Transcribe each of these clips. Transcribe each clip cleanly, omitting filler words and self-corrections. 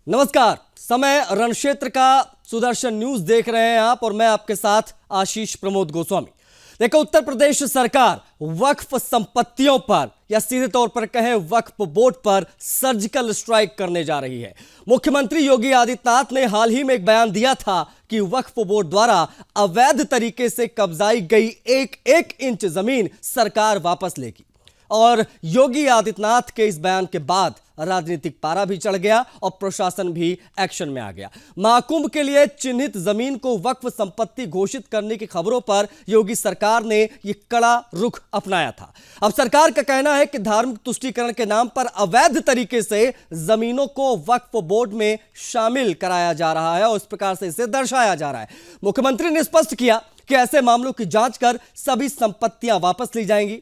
नमस्कार। समय रणक्षेत्र का सुदर्शन न्यूज देख रहे हैं आप और मैं आपके साथ आशीष प्रमोद गोस्वामी। देखो, उत्तर प्रदेश सरकार वक्फ संपत्तियों पर या सीधे तौर पर कहें वक्फ बोर्ड पर सर्जिकल स्ट्राइक करने जा रही है। मुख्यमंत्री योगी आदित्यनाथ ने हाल ही में एक बयान दिया था कि वक्फ बोर्ड द्वारा अवैध तरीके से कब्जाई गई एक एक इंच जमीन सरकार वापस लेगी। और योगी आदित्यनाथ के इस बयान के बाद राजनीतिक पारा भी चढ़ गया और प्रशासन भी एक्शन में आ गया। महाकुंभ के लिए चिन्हित जमीन को वक्फ संपत्ति घोषित करने की खबरों पर योगी सरकार ने यह कड़ा रुख अपनाया था। अब सरकार का कहना है कि धार्मिक तुष्टीकरण के नाम पर अवैध तरीके से जमीनों को वक्फ बोर्ड में शामिल कराया जा रहा है और इस प्रकार से इसे दर्शाया जा रहा है। मुख्यमंत्री ने स्पष्ट किया कि ऐसे मामलों की जांच कर सभी संपत्तियां वापस ली जाएंगी।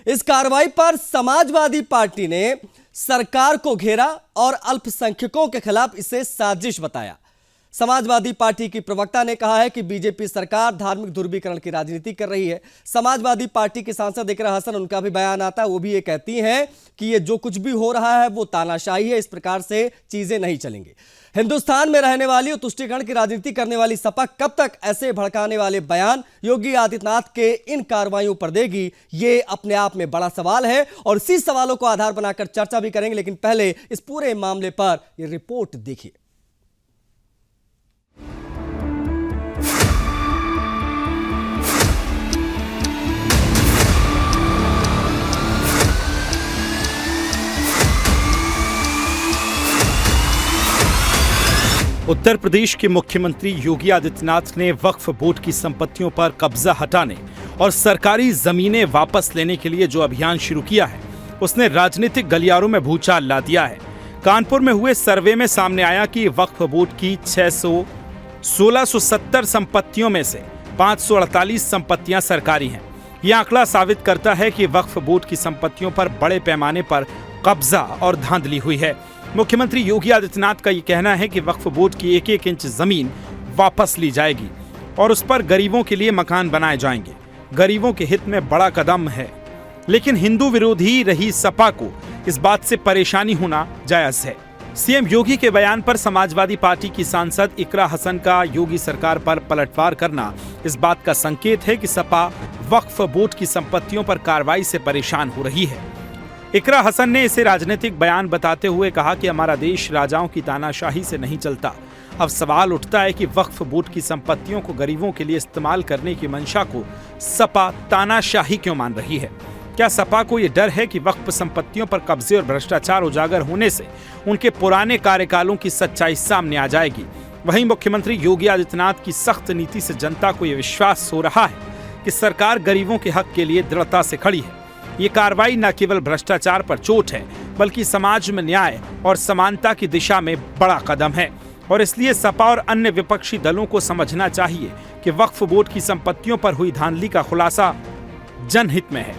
इस कार्रवाई पर समाजवादी पार्टी ने सरकार को घेरा और अल्पसंख्यकों के खिलाफ इसे साजिश बताया। समाजवादी पार्टी की प्रवक्ता ने कहा है कि बीजेपी सरकार धार्मिक ध्रुवीकरण की राजनीति कर रही है। समाजवादी पार्टी की सांसद इकरा हसन, उनका भी बयान आता है। वो भी ये कहती हैं कि ये जो कुछ भी हो रहा है वो तानाशाही है, इस प्रकार से चीजें नहीं चलेंगी। हिंदुस्तान में रहने वाली और तुष्टीकरण की राजनीति करने वाली सपा कब तक ऐसे भड़काने वाले बयान योगी आदित्यनाथ के इन कार्रवाइयों पर देगी, ये अपने आप में बड़ा सवाल है और इसी सवालों को आधार बनाकर चर्चा भी करेंगे। लेकिन पहले इस पूरे मामले पर यह रिपोर्ट देखिए। उत्तर प्रदेश के मुख्यमंत्री योगी आदित्यनाथ ने वक्फ बोर्ड की संपत्तियों पर कब्जा हटाने और सरकारी जमीनें वापस लेने के लिए जो अभियान शुरू किया है, उसने राजनीतिक गलियारों में भूचाल ला दिया है। कानपुर में हुए सर्वे में सामने आया कि वक्फ बोर्ड की 1670 संपत्तियों में से 548 संपत्तियां सरकारी हैं। यह आंकड़ा साबित करता है कि वक्फ बोर्ड की संपत्तियों पर बड़े पैमाने पर कब्जा और धांधली हुई है। मुख्यमंत्री योगी आदित्यनाथ का यह कहना है कि वक्फ बोर्ड की एक एक इंच जमीन वापस ली जाएगी और उस पर गरीबों के लिए मकान बनाए जाएंगे। गरीबों के हित में बड़ा कदम है, लेकिन हिंदू विरोधी रही सपा को इस बात से परेशानी होना जायज है। सीएम योगी के बयान पर समाजवादी पार्टी की सांसद इकरा हसन का योगी सरकार पर पलटवार करना इस बात का संकेत है कि सपा वक्फ बोर्ड की संपत्तियों पर कार्रवाई से परेशान हो रही है। इकरा हसन ने इसे राजनीतिक बयान बताते हुए कहा कि हमारा देश राजाओं की तानाशाही से नहीं चलता। अब सवाल उठता है कि वक्फ बोर्ड की संपत्तियों को गरीबों के लिए इस्तेमाल करने की मंशा को सपा तानाशाही क्यों मान रही है? क्या सपा को यह डर है कि वक्फ संपत्तियों पर कब्जे और भ्रष्टाचार उजागर होने से उनके पुराने कार्यकालों की सच्चाई सामने आ जाएगी? वहीं मुख्यमंत्री योगी आदित्यनाथ की सख्त नीति से जनता को यह विश्वास हो रहा है कि सरकार गरीबों के हक के लिए दृढ़ता से खड़ी है। ये कार्रवाई न केवल भ्रष्टाचार पर चोट है, बल्कि समाज में न्याय और समानता की दिशा में बड़ा कदम है और इसलिए सपा और अन्य विपक्षी दलों को समझना चाहिए कि वक्फ बोर्ड की संपत्तियों पर हुई धांधली का खुलासा जनहित में है।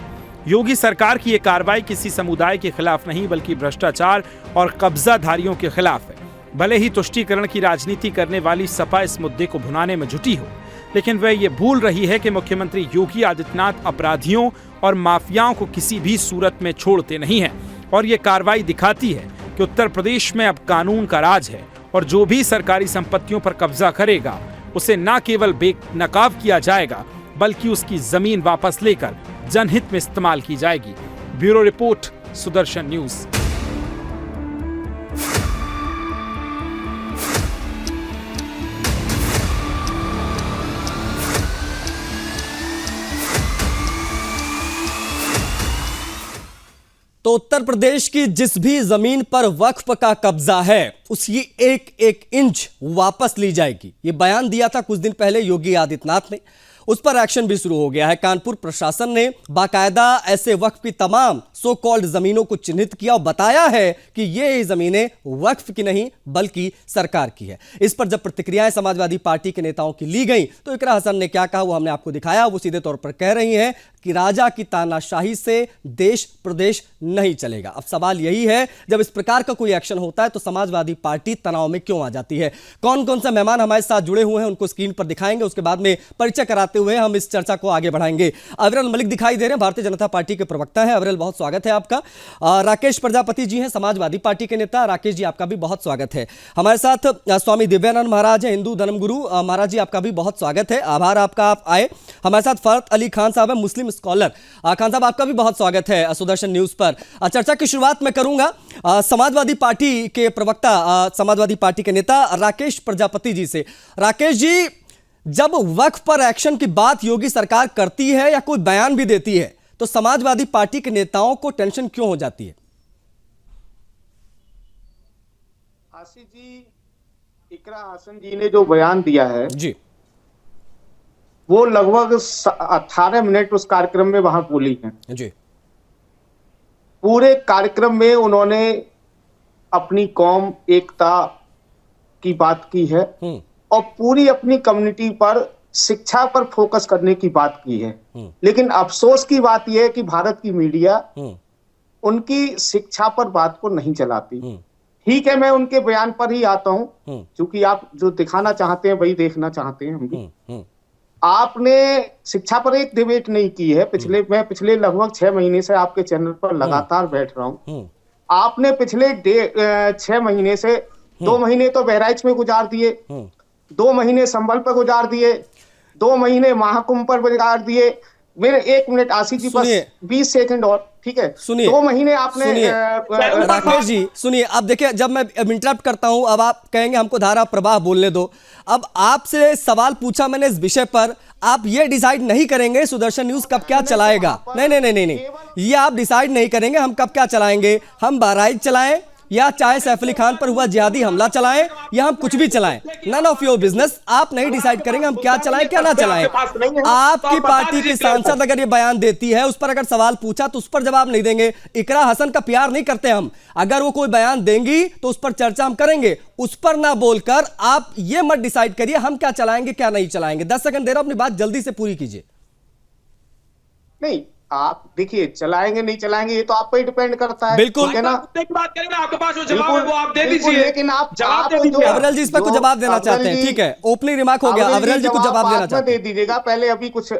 योगी सरकार की ये कार्रवाई किसी समुदाय के खिलाफ नहीं, बल्कि भ्रष्टाचार और कब्जाधारियों के खिलाफ है। भले ही तुष्टीकरण की राजनीति करने वाली सपा इस मुद्दे को भुनाने में जुटी हो, लेकिन वह ये भूल रही है कि मुख्यमंत्री योगी आदित्यनाथ अपराधियों और माफियाओं को किसी भी सूरत में छोड़ते नहीं हैं और ये कार्रवाई दिखाती है कि उत्तर प्रदेश में अब कानून का राज है और जो भी सरकारी संपत्तियों पर कब्जा करेगा उसे न केवल बेनकाब किया जाएगा, बल्कि उसकी जमीन वापस लेकर जनहित में इस्तेमाल की जाएगी। Bureau report, Sudarshan news. तो उत्तर प्रदेश की जिस भी जमीन पर वक्फ का कब्जा है उसकी एक एक इंच वापस ली जाएगी। ये बयान दिया था कुछ दिन पहले योगी आदित्यनाथ ने, उस पर एक्शन भी शुरू हो गया है। कानपुर प्रशासन ने बाकायदा ऐसे वक्फ की तमाम सो कॉल्ड जमीनों को चिन्हित किया और बताया है कि ये जमीनें वक्फ की नहीं बल्कि सरकार की है। इस पर जब प्रतिक्रियाएं समाजवादी पार्टी के नेताओं की ली गई तो इकरा हसन ने क्या कहा वो हमने आपको दिखाया। वो सीधे तौर पर कह रही हैं कि राजा की तानाशाही से देश प्रदेश नहीं चलेगा। अब सवाल यही है, जब इस प्रकार का कोई एक्शन होता है तो समाजवादी पार्टी तनाव में क्यों आ जाती है? कौन कौन से मेहमान हमारे साथ जुड़े हुए हैं उनको स्क्रीन पर दिखाएंगे, उसके बाद में परिचय कराते बताते हुए हम इस चर्चा को आगे बढ़ाएंगे। अविरल मलिक दिखाई दे रहे हैं, भारतीय जनता पार्टी के प्रवक्ता हैं। अविरल, बहुत स्वागत है आपका। राकेश प्रजापति जी हैं, समाजवादी पार्टी के नेता। राकेश जी, आपका भी बहुत स्वागत है। हमारे साथ स्वामी दिव्यानंद महाराज हैं, हिंदू धर्मगुरु। महाराज जी, आपका भी बहुत स्वागत है, आभार आपका, आप आए। हमारे साथ फरत अली खान साहब है, मुस्लिम स्कॉलर। खान साहब, आपका भी बहुत स्वागत है सुदर्शन न्यूज पर। चर्चा की शुरुआत मैं करूंगा समाजवादी पार्टी के प्रवक्ता, समाजवादी पार्टी के नेता राकेश प्रजापति जी से। राकेश जी, जब वक्फ पर एक्शन की बात योगी सरकार करती है या कोई बयान भी देती है तो समाजवादी पार्टी के नेताओं को टेंशन क्यों हो जाती है? आशीष जी, इकरा हसन जी ने जो बयान दिया है जी, वो लगभग 18 मिनट उस कार्यक्रम में वहां बोली है जी। पूरे कार्यक्रम में उन्होंने अपनी कौम एकता की बात की है और पूरी अपनी कम्युनिटी पर, शिक्षा पर फोकस करने की बात की है। लेकिन अफसोस की बात यह है कि भारत की मीडिया उनकी शिक्षा पर बात को नहीं चलाती। ठीक है, मैं उनके बयान पर ही आता हूं, क्योंकि आप जो दिखाना चाहते हैं वही देखना चाहते हैं हम भी। आपने शिक्षा पर एक डिबेट नहीं की है। मैं पिछले लगभग 6 महीने से आपके चैनल पर लगातार बैठ रहा हूं। आपने पिछले 6 महीने से 2 महीने तो बहराइच में गुजार दिए, 2 महीने संभल पर गुजार दिए, 2 महीने महाकुंभ पर गुजार दिए। मेरे 1 मिनट आशीष जी, बस 20 सेकंड और, ठीक है? सुनिए, 2 महीने आपने राकेश जी सुनिए, अब देखिए, जब मैं इंटरप्ट करता हूं, अब आप कहेंगे हमको धारा प्रवाह बोलने दो। अब आपसे सवाल पूछा मैंने इस विषय पर, आप ये डिसाइड नहीं करेंगे सुदर्शन न्यूज कब क्या चलाएगा। नहीं, ये आप डिसाइड नहीं करेंगे हम कब क्या चलाएंगे। हम बहराइच चलाएं या चाहे सैफ अली खान पर हुआ जिहादी हमला चलाएं या हम कुछ भी चलाएं, नन ऑफ योर बिजनेस। आप नहीं डिसाइड करेंगे हम क्या चलाएं क्या ना चलाएं। आपकी पार्टी की सांसद अगर ये बयान देती है, उस पर अगर सवाल पूछा तो उस पर जवाब नहीं देंगे। इकरा हसन का प्यार नहीं करते हम, अगर वो कोई बयान देंगी तो उस पर चर्चा हम करेंगे। उस पर ना बोलकर आप ये मत डिसाइड करिए हम क्या चलाएंगे क्या नहीं चलाएंगे। 10 सेकंड दे रहा हूं, अपनी बात जल्दी से पूरी कीजिए। नहीं, आप देखिए, चलाएंगे नहीं चलाएंगे ये तो आप पे ही डिपेंड करता है। बिल्कुल, ठीक है ना? बात करेंगे, आपके पास जो जवाब है वो आप दे दीजिए। लेकिन आप जवाब दे जो दीजिए। अविरल जी इस पर कुछ जवाब देना चाहते हैं, ठीक है? ओपनिंग रिमार्क हो गया, अविरल जी कुछ जवाब देना चाहते हैं, दे दीजिएगा। पहले अभी कुछ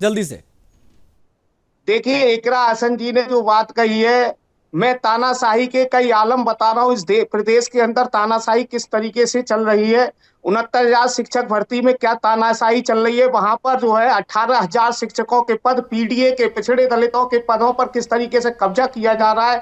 जल्दी से। देखिए, इकरा हसन जी ने जो बात कही है, मैं तानाशाही के कई आलम बता रहा हूं। इस प्रदेश के अंदर तानाशाही किस तरीके से चल रही है। 69,000 शिक्षक भर्ती में क्या तानाशाही चल रही है। वहां पर जो है 18,000 शिक्षकों के पद, पीडीए के, पिछड़े दलितों के पदों पर किस तरीके से कब्जा किया जा रहा है।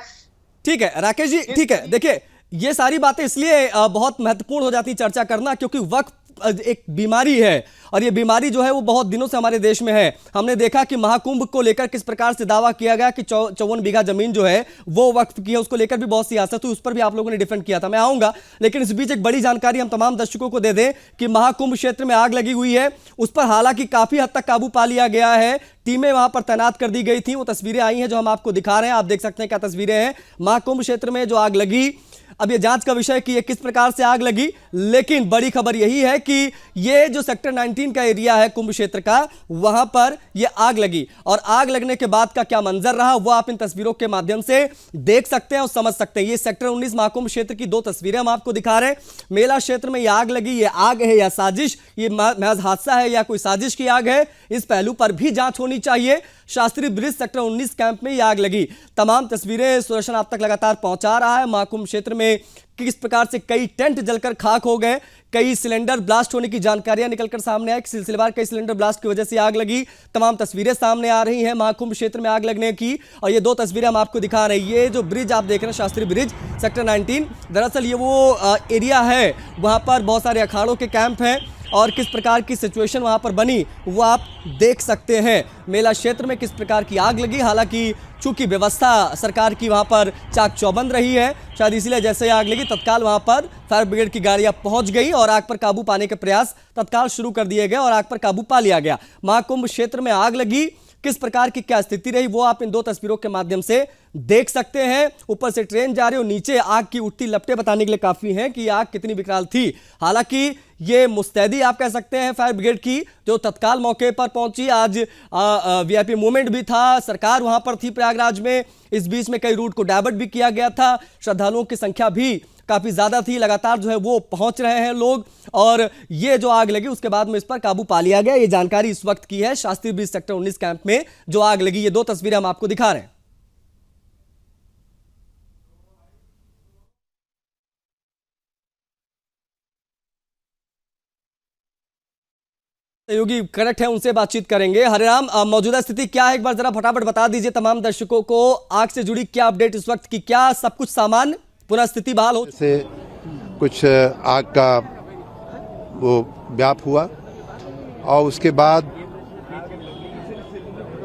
ठीक है राकेश जी, ठीक है। देखिए, ये सारी बातें इसलिए बहुत महत्वपूर्ण हो जाती चर्चा करना क्योंकि वक्त एक बीमारी है और ये बीमारी जो है वो बहुत दिनों से हमारे देश में है। हमने देखा कि महाकुंभ को लेकर किस प्रकार से दावा किया गया कि 54 बीघा जमीन जो है वो वक्फ की है, उसको लेकर भी बहुत सियासत हुई, उस पर भी आप लोगों ने डिफेंड किया था। मैं आऊंगा, लेकिन इस बीच एक बड़ी जानकारी हम तमाम दर्शकों को दे दें कि महाकुंभ क्षेत्र में आग लगी हुई है, उस पर हालांकि काफी हद तक काबू पा लिया गया है। टीमें वहां पर तैनात कर दी गई थी। वो तस्वीरें आई हैं जो हम आपको दिखा रहे हैं, आप देख सकते हैं क्या तस्वीरें हैं। महाकुंभ क्षेत्र में जो आग लगी, अब ये जांच का विषय कि ये किस प्रकार से आग लगी, लेकिन बड़ी खबर यही है कि ये जो सेक्टर 19 का एरिया है कुंभ क्षेत्र का, वहां पर ये आग लगी और आग लगने के बाद का क्या मंजर रहा वो आप इन तस्वीरों के माध्यम से देख सकते हैं और समझ सकते हैं। ये सेक्टर 19 महाकुंभ क्षेत्र की 2 तस्वीरें हम आपको दिखा रहे हैं। मेला क्षेत्र में ये आग लगी, ये आग है या साजिश, ये महज हादसा है या कोई साजिश की आग है, इस पहलू पर भी जांच होनी चाहिए। शास्त्री ब्रिज सेक्टर 19 कैंप में ये आग लगी। तमाम तस्वीरें सुदर्शन आप तक लगातार पहुंचा रहा है। महाकुंभ क्षेत्र में किस प्रकार से कई टेंट जलकर खाक हो गए, कई सिलेंडर ब्लास्ट होने की जानकारियां निकलकर सामने आई। सिलसिलेवार कई सिलेंडर ब्लास्ट की वजह से आग लगी। तमाम तस्वीरें सामने आ रही हैं महाकुंभ क्षेत्र में आग लगने की और ये 2 तस्वीरें हम आपको दिखा रहे हैं। ये जो ब्रिज आप देख रहे हैं, शास्त्री ब्रिज सेक्टर 19, दरअसल ये वो एरिया है, वहां पर बहुत सारे अखाड़ों के कैंप हैं और किस प्रकार की सिचुएशन वहां पर बनी वो आप देख सकते हैं। मेला क्षेत्र में किस प्रकार की आग लगी, हालांकि चूंकि व्यवस्था सरकार की वहां पर चाक चौबंद रही है, शायद इसीलिए जैसे आग लगी तत्काल वहां पर फायर ब्रिगेड की गाड़ियां पहुंच गई और आग पर काबू पाने के प्रयास तत्काल शुरू कर दिए गए और आग पर काबू पा लिया गया। महाकुंभ क्षेत्र में आग लगी, किस प्रकार की क्या स्थिति रही वो आप इन 2 तस्वीरों के माध्यम से देख सकते हैं। ऊपर से ट्रेन जा रही हो, नीचे आग की उठती लपटें बताने के लिए काफी हैं कि आग कितनी विकराल थी। हालांकि ये मुस्तैदी आप कह सकते हैं फायर ब्रिगेड की, जो तत्काल मौके पर पहुंची। आज वीआईपी मूवमेंट भी था, सरकार वहां पर थी प्रयागराज में। इस बीच में कई रूट को डायवर्ट भी किया गया था, श्रद्धालुओं की संख्या भी काफी ज्यादा थी, लगातार जो है वो पहुंच रहे हैं लोग, और ये जो आग लगी उसके बाद में इस पर काबू पा लिया गया। ये जानकारी इस वक्त की है शास्त्री ब्रिज सेक्टर 19 कैंप में जो आग लगी। ये 2 तस्वीरें हम आपको दिखा रहे हैं। सहयोगी कनेक्ट है, उनसे बातचीत करेंगे। हरिराम, मौजूदा स्थिति क्या है, एक बार जरा फटाफट बता दीजिए तमाम दर्शकों को। आग से जुड़ी क्या अपडेट इस वक्त की, क्या सब कुछ सामान्य, पुनः स्थिति बहाल हो? से कुछ आग का वो व्याप हुआ और उसके बाद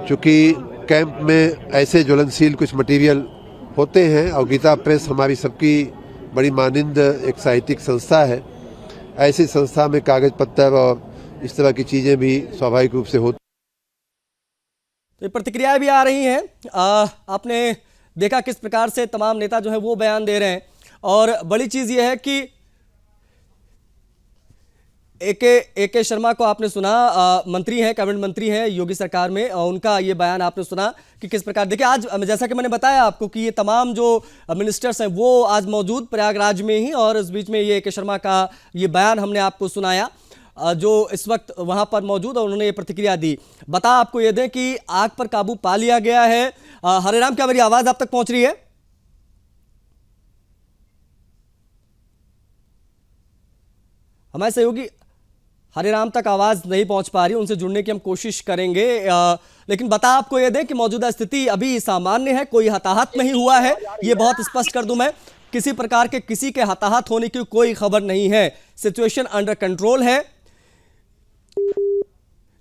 चूंकि कैंप में ऐसे ज्वलनशील कुछ मटेरियल होते हैं और गीता प्रेस हमारी सबकी बड़ी मानिंद एक साहित्यिक संस्था है, ऐसी संस्था में कागज पत्तर और इस तरह की चीजें भी स्वाभाविक रूप से होती। तो प्रतिक्रियाएं भी आ रही हैं। आपने देखा किस प्रकार से तमाम नेता जो है वो बयान दे रहे हैं, और बड़ी चीज ये है कि ए.के. शर्मा को आपने सुना, मंत्री हैं, कैबिनेट मंत्री हैं योगी सरकार में, उनका ये बयान आपने सुना कि किस प्रकार। देखिए आज जैसा कि मैंने बताया आपको कि ये तमाम जो मिनिस्टर्स हैं वो आज मौजूद प्रयागराज में ही, और इस बीच में ये ए.के. शर्मा का ये बयान हमने आपको सुनाया जो इस वक्त वहां पर मौजूद, और उन्होंने ये प्रतिक्रिया दी। बता आपको ये दें कि आग पर काबू पा लिया गया है। हरिराम, क्या मेरी आवाज आप तक पहुंच रही है? हमारे सहयोगी हरिराम तक आवाज नहीं पहुंच पा रही, उनसे जुड़ने की हम कोशिश करेंगे। लेकिन बता आपको यह दें कि मौजूदा स्थिति अभी सामान्य है, कोई हताहत नहीं हुआ है, ये बहुत स्पष्ट कर दूं मैं। किसी प्रकार के किसी के हताहत होने की कोई खबर नहीं है, सिचुएशन अंडर कंट्रोल है।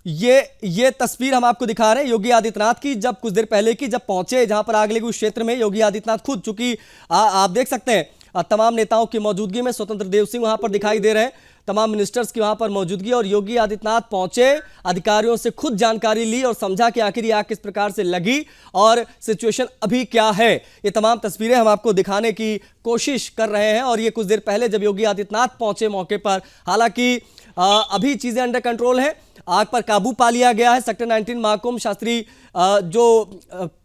ये तस्वीर हम आपको दिखा रहे हैं योगी आदित्यनाथ की, जब कुछ देर पहले की, जब पहुंचे जहां पर आग लगी उस क्षेत्र में योगी आदित्यनाथ खुद, चूंकि आप देख सकते हैं तमाम नेताओं की मौजूदगी में स्वतंत्र देव सिंह वहां पर दिखाई दे रहे हैं, तमाम मिनिस्टर्स की वहां पर मौजूदगी, और योगी आदित्यनाथ पहुंचे, अधिकारियों से खुद जानकारी ली और समझा कि आखिर ये आग किस प्रकार से लगी और सिचुएशन अभी क्या है। ये तमाम तस्वीरें हम आपको दिखाने की कोशिश कर रहे हैं, और ये कुछ देर पहले जब योगी आदित्यनाथ पहुंचे मौके पर, हालांकि अभी चीजें अंडर कंट्रोल है, आग पर काबू पा लिया गया है। सेक्टर 19 महाकुंभ शास्त्री जो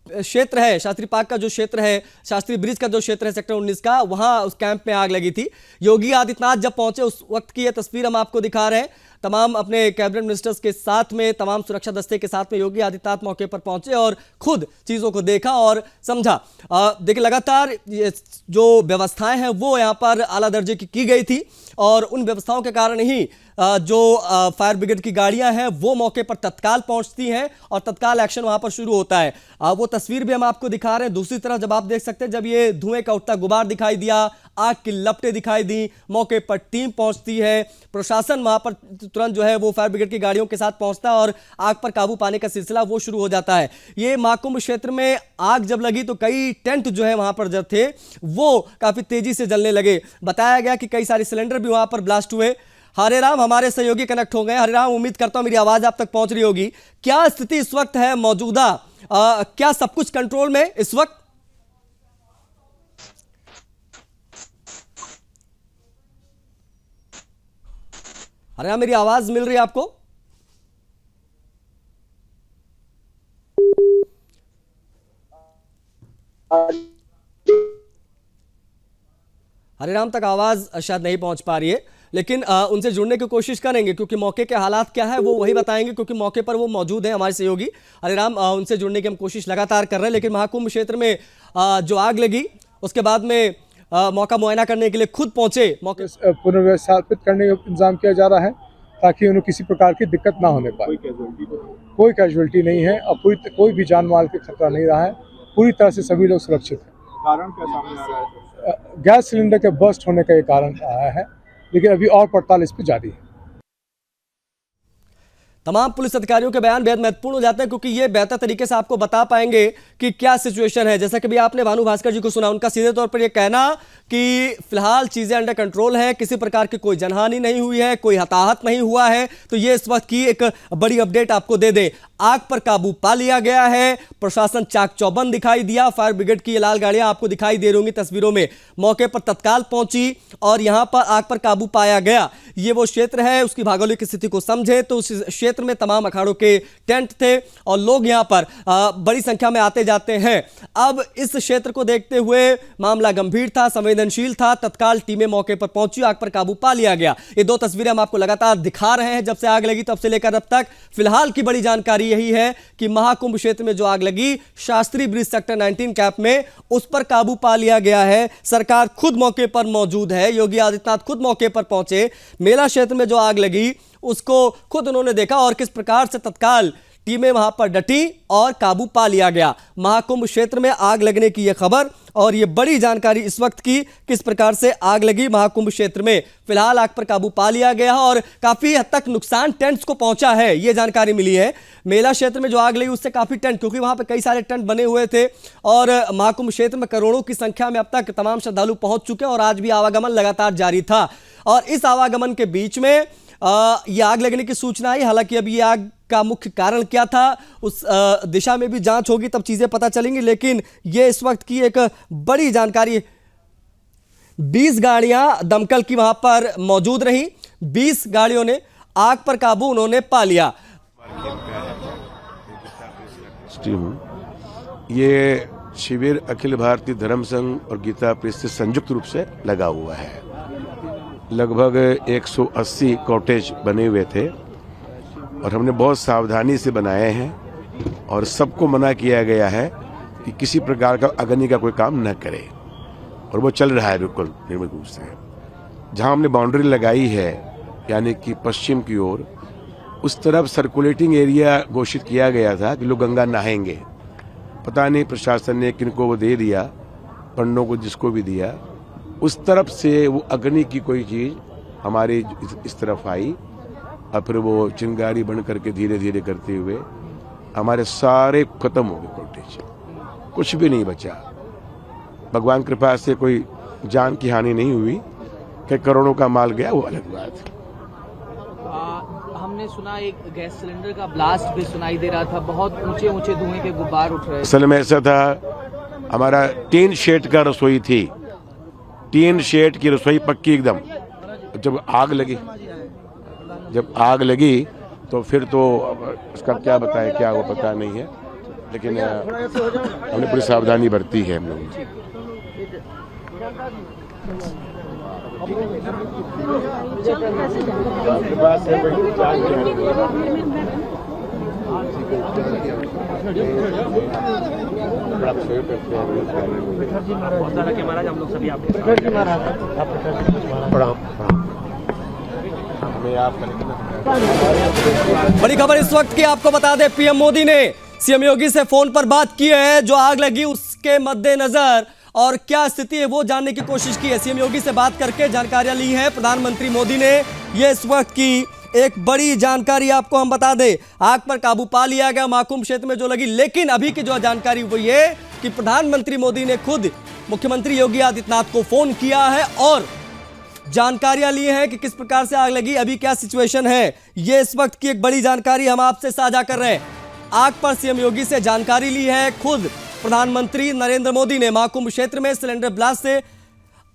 क्षेत्र है, शास्त्री पार्क का जो क्षेत्र है, शास्त्री ब्रिज का जो क्षेत्र है सेक्टर 19 का, वहां उस कैंप में आग लगी थी। योगी आदित्यनाथ जब पहुंचे उस वक्त की यह तस्वीर हम आपको दिखा रहे हैं, तमाम अपने कैबिनेट मिनिस्टर्स के साथ में, तमाम सुरक्षा दस्ते के साथ में योगी आदित्यनाथ मौके पर पहुंचे और खुद चीजों को देखा और समझा। देखिए लगातार जो व्यवस्थाएं हैं वो यहाँ पर आला दर्जे की गई थी, और उन व्यवस्थाओं के कारण ही जो फायर ब्रिगेड की गाड़ियां हैं वो मौके पर तत्काल पहुंचती हैं और तत्काल एक्शन वहां पर शुरू होता है। वो तस्वीर भी हम आपको दिखा रहे हैं। दूसरी तरफ जब आप देख सकते हैं, जब ये धुएं का उठता गुबार दिखाई दिया, आग की लपटें दिखाई दी, मौके पर टीम पहुंचती है, प्रशासन वहां पर तुरंत जो है वो फायर ब्रिगेड की गाड़ियों के साथ पहुंचता है और आग पर काबू पाने का सिलसिला वो शुरू हो जाता है। ये महाकुंभ क्षेत्र में आग जब लगी तो कई टेंट जो है वहां पर जब थे वो काफी तेजी से जलने लगे। बताया गया कि कई सारे सिलेंडर भी वहां पर ब्लास्ट हुए। हरिराम, हमारे सहयोगी कनेक्ट हो गए। हरिराम, उम्मीद करता हूं मेरी आवाज आप तक पहुंच रही होगी। क्या स्थिति इस वक्त है मौजूदा, क्या सब कुछ कंट्रोल में इस वक्त? हरिराम, मेरी आवाज मिल रही है आपको? हरिराम तक आवाज शायद नहीं पहुंच पा रही है, लेकिन उनसे जुड़ने की कोशिश करेंगे क्योंकि मौके के हालात क्या है वो वही बताएंगे, क्योंकि मौके पर वो मौजूद हैं हमारे सहयोगी। हरिराम, उनसे जुड़ने की हम कोशिश लगातार कर रहे हैं, लेकिन महाकुंभ क्षेत्र में जो आग लगी उसके बाद में मौका मुआयना करने के लिए खुद पहुंचे, मौके पुनर्व्यवस्थापित करने का इंतजाम किया जा रहा है ताकि उन्हें किसी प्रकार की दिक्कत ना होने पाए। कोई कैजुअलिटी नहीं है और कोई भी जान माल के खतरा नहीं रहा है, पूरी तरह से सभी लोग सुरक्षित हैं। कारण क्या सामने आ रहा है? गैस सिलेंडर के बर्स्ट होने का ये कारण आया है, लेकिन अभी और पड़ताल इस पर जारी है। तमाम पुलिस अधिकारियों के बयान बेहद महत्वपूर्ण हो जाते हैं क्योंकि ये बेहतर तरीके से आपको बता पाएंगे कि क्या सिचुएशन है। जैसा कि भी आपने भानु भास्कर जी को सुना, उनका सीधे तौर पर यह कहना कि फिलहाल चीजें अंडर कंट्रोल है, किसी प्रकार की कोई जनहानि नहीं हुई है, कोई हताहत नहीं हुआ है। तो ये इस वक्त की एक बड़ी अपडेट आपको दे दे। आग पर काबू पा लिया गया है, प्रशासन चाक चौबंद दिखाई दिया, फायर ब्रिगेड की ये लाल गाड़ियां आपको दिखाई दे रही होंगी तस्वीरों में, मौके पर तत्काल पहुंची और यहां पर आग पर काबू पाया गया। ये वो क्षेत्र है, उसकी भौगोलिक स्थिति को समझे तो उस क्षेत्र क्षेत्र में तमाम अखाड़ों के टेंट थे और लोग यहां पर बड़ी संख्या में आते जाते हैं। अब इस क्षेत्र को देखते हुए मामला गंभीर था, संवेदनशील था। तत्काल टीमें मौके पर पहुंची, आग पर काबू पा लिया गया। ये दो तस्वीरें हम आपको लगातार दिखा रहे हैं जब से आग लगी तब से लेकर अब तक। फिलहाल की बड़ी जानकारी यही है कि महाकुंभ क्षेत्र में जो आग लगी शास्त्री ब्रिज सेक्टर 19 कैंप में, उस पर काबू पा लिया गया है। सरकार खुद मौके पर मौजूद है, योगी आदित्यनाथ खुद मौके पर पहुंचे। मेला क्षेत्र में जो आग लगी उसको खुद उन्होंने देखा और किस प्रकार से तत्काल टीमें वहां पर डटी और काबू पा लिया गया। महाकुंभ क्षेत्र में आग लगने की यह खबर और यह बड़ी जानकारी इस वक्त की, किस प्रकार से आग लगी महाकुंभ क्षेत्र में। फिलहाल आग पर काबू पा लिया गया और काफी हद तक नुकसान टेंट्स को पहुंचा है, यह जानकारी मिली है। मेला क्षेत्र में जो आग लगी उससे काफी टेंट, क्योंकि वहां पर कई सारे टेंट बने हुए थे और महाकुंभ क्षेत्र में करोड़ों की संख्या में अब तक तमाम श्रद्धालु पहुंच चुके हैं और आज भी आवागमन लगातार जारी था। और इस आवागमन के बीच में ये आग लगने की सूचना आई। हालांकि अभी ये आग का मुख्य कारण क्या था उस दिशा में भी जांच होगी, तब चीजें पता चलेंगी। लेकिन ये इस वक्त की एक बड़ी जानकारी। 20 गाड़ियां दमकल की वहां पर मौजूद रही, 20 गाड़ियों ने आग पर काबू उन्होंने पा लिया। ये शिविर अखिल भारतीय धर्म संघ और गीता प्रेस से संयुक्त रूप से लगा हुआ है। लगभग 180 कॉटेज बने हुए थे और हमने बहुत सावधानी से बनाए हैं और सबको मना किया गया है कि किसी प्रकार का अग्नि का कोई काम न करे और वो चल रहा है बिल्कुल निर्विघ्न रूप से। जहां हमने बाउंड्री लगाई है यानी कि पश्चिम की ओर, उस तरफ सर्कुलेटिंग एरिया घोषित किया गया था कि लोग गंगा नहाएंगे। पता नहीं प्रशासन ने किनको वो दे दिया, पंडों को जिसको भी दिया, उस तरफ से वो अग्नि की कोई चीज हमारे इस तरफ आई और फिर वो चिंगारी बन करके धीरे धीरे करते हुए हमारे सारे खत्म हो गए कॉटेज, कुछ भी नहीं बचा। भगवान कृपा से कोई जान की हानि नहीं हुई, कि करोड़ों का माल गया वो अलग बात है। हमने सुना एक गैस सिलेंडर का ब्लास्ट भी सुनाई दे रहा था, बहुत ऊंचे ऊंचे धुएं के गुब्बार उठ रहे थे। असल में ऐसा था, हमारा टीन शेड का रसोई थी, टीन शेड की रसोई पक्की एकदम। जब आग लगी तो फिर तो उसका क्या बताएं, क्या वो पता नहीं है, लेकिन हमने पूरी सावधानी बरती है हम लोग। बड़ी खबर इस वक्त की आपको बता दें, पीएम मोदी ने सीएम योगी से फोन पर बात की है। जो आग लगी उसके मद्देनजर और क्या स्थिति है वो जानने की कोशिश की है। सीएम योगी से बात करके जानकारियां ली है प्रधानमंत्री मोदी ने। ये इस वक्त की एक बड़ी जानकारी आपको हम बता दें। आग पर काबू पा लिया गया महाकुंभ क्षेत्र में जो लगी, लेकिन अभी की जो जानकारी वो ये कि प्रधानमंत्री मोदी ने खुद मुख्यमंत्री योगी आदित्यनाथ को फोन किया है और जानकारियां ली हैं कि किस प्रकार से आग लगी, अभी क्या सिचुएशन है। ये इस वक्त की एक बड़ी जानकारी हम आपसे साझा कर रहे हैं। आग पर सीएम योगी से जानकारी ली है खुद प्रधानमंत्री नरेंद्र मोदी ने। महाकुंभ क्षेत्र में सिलेंडर ब्लास्ट से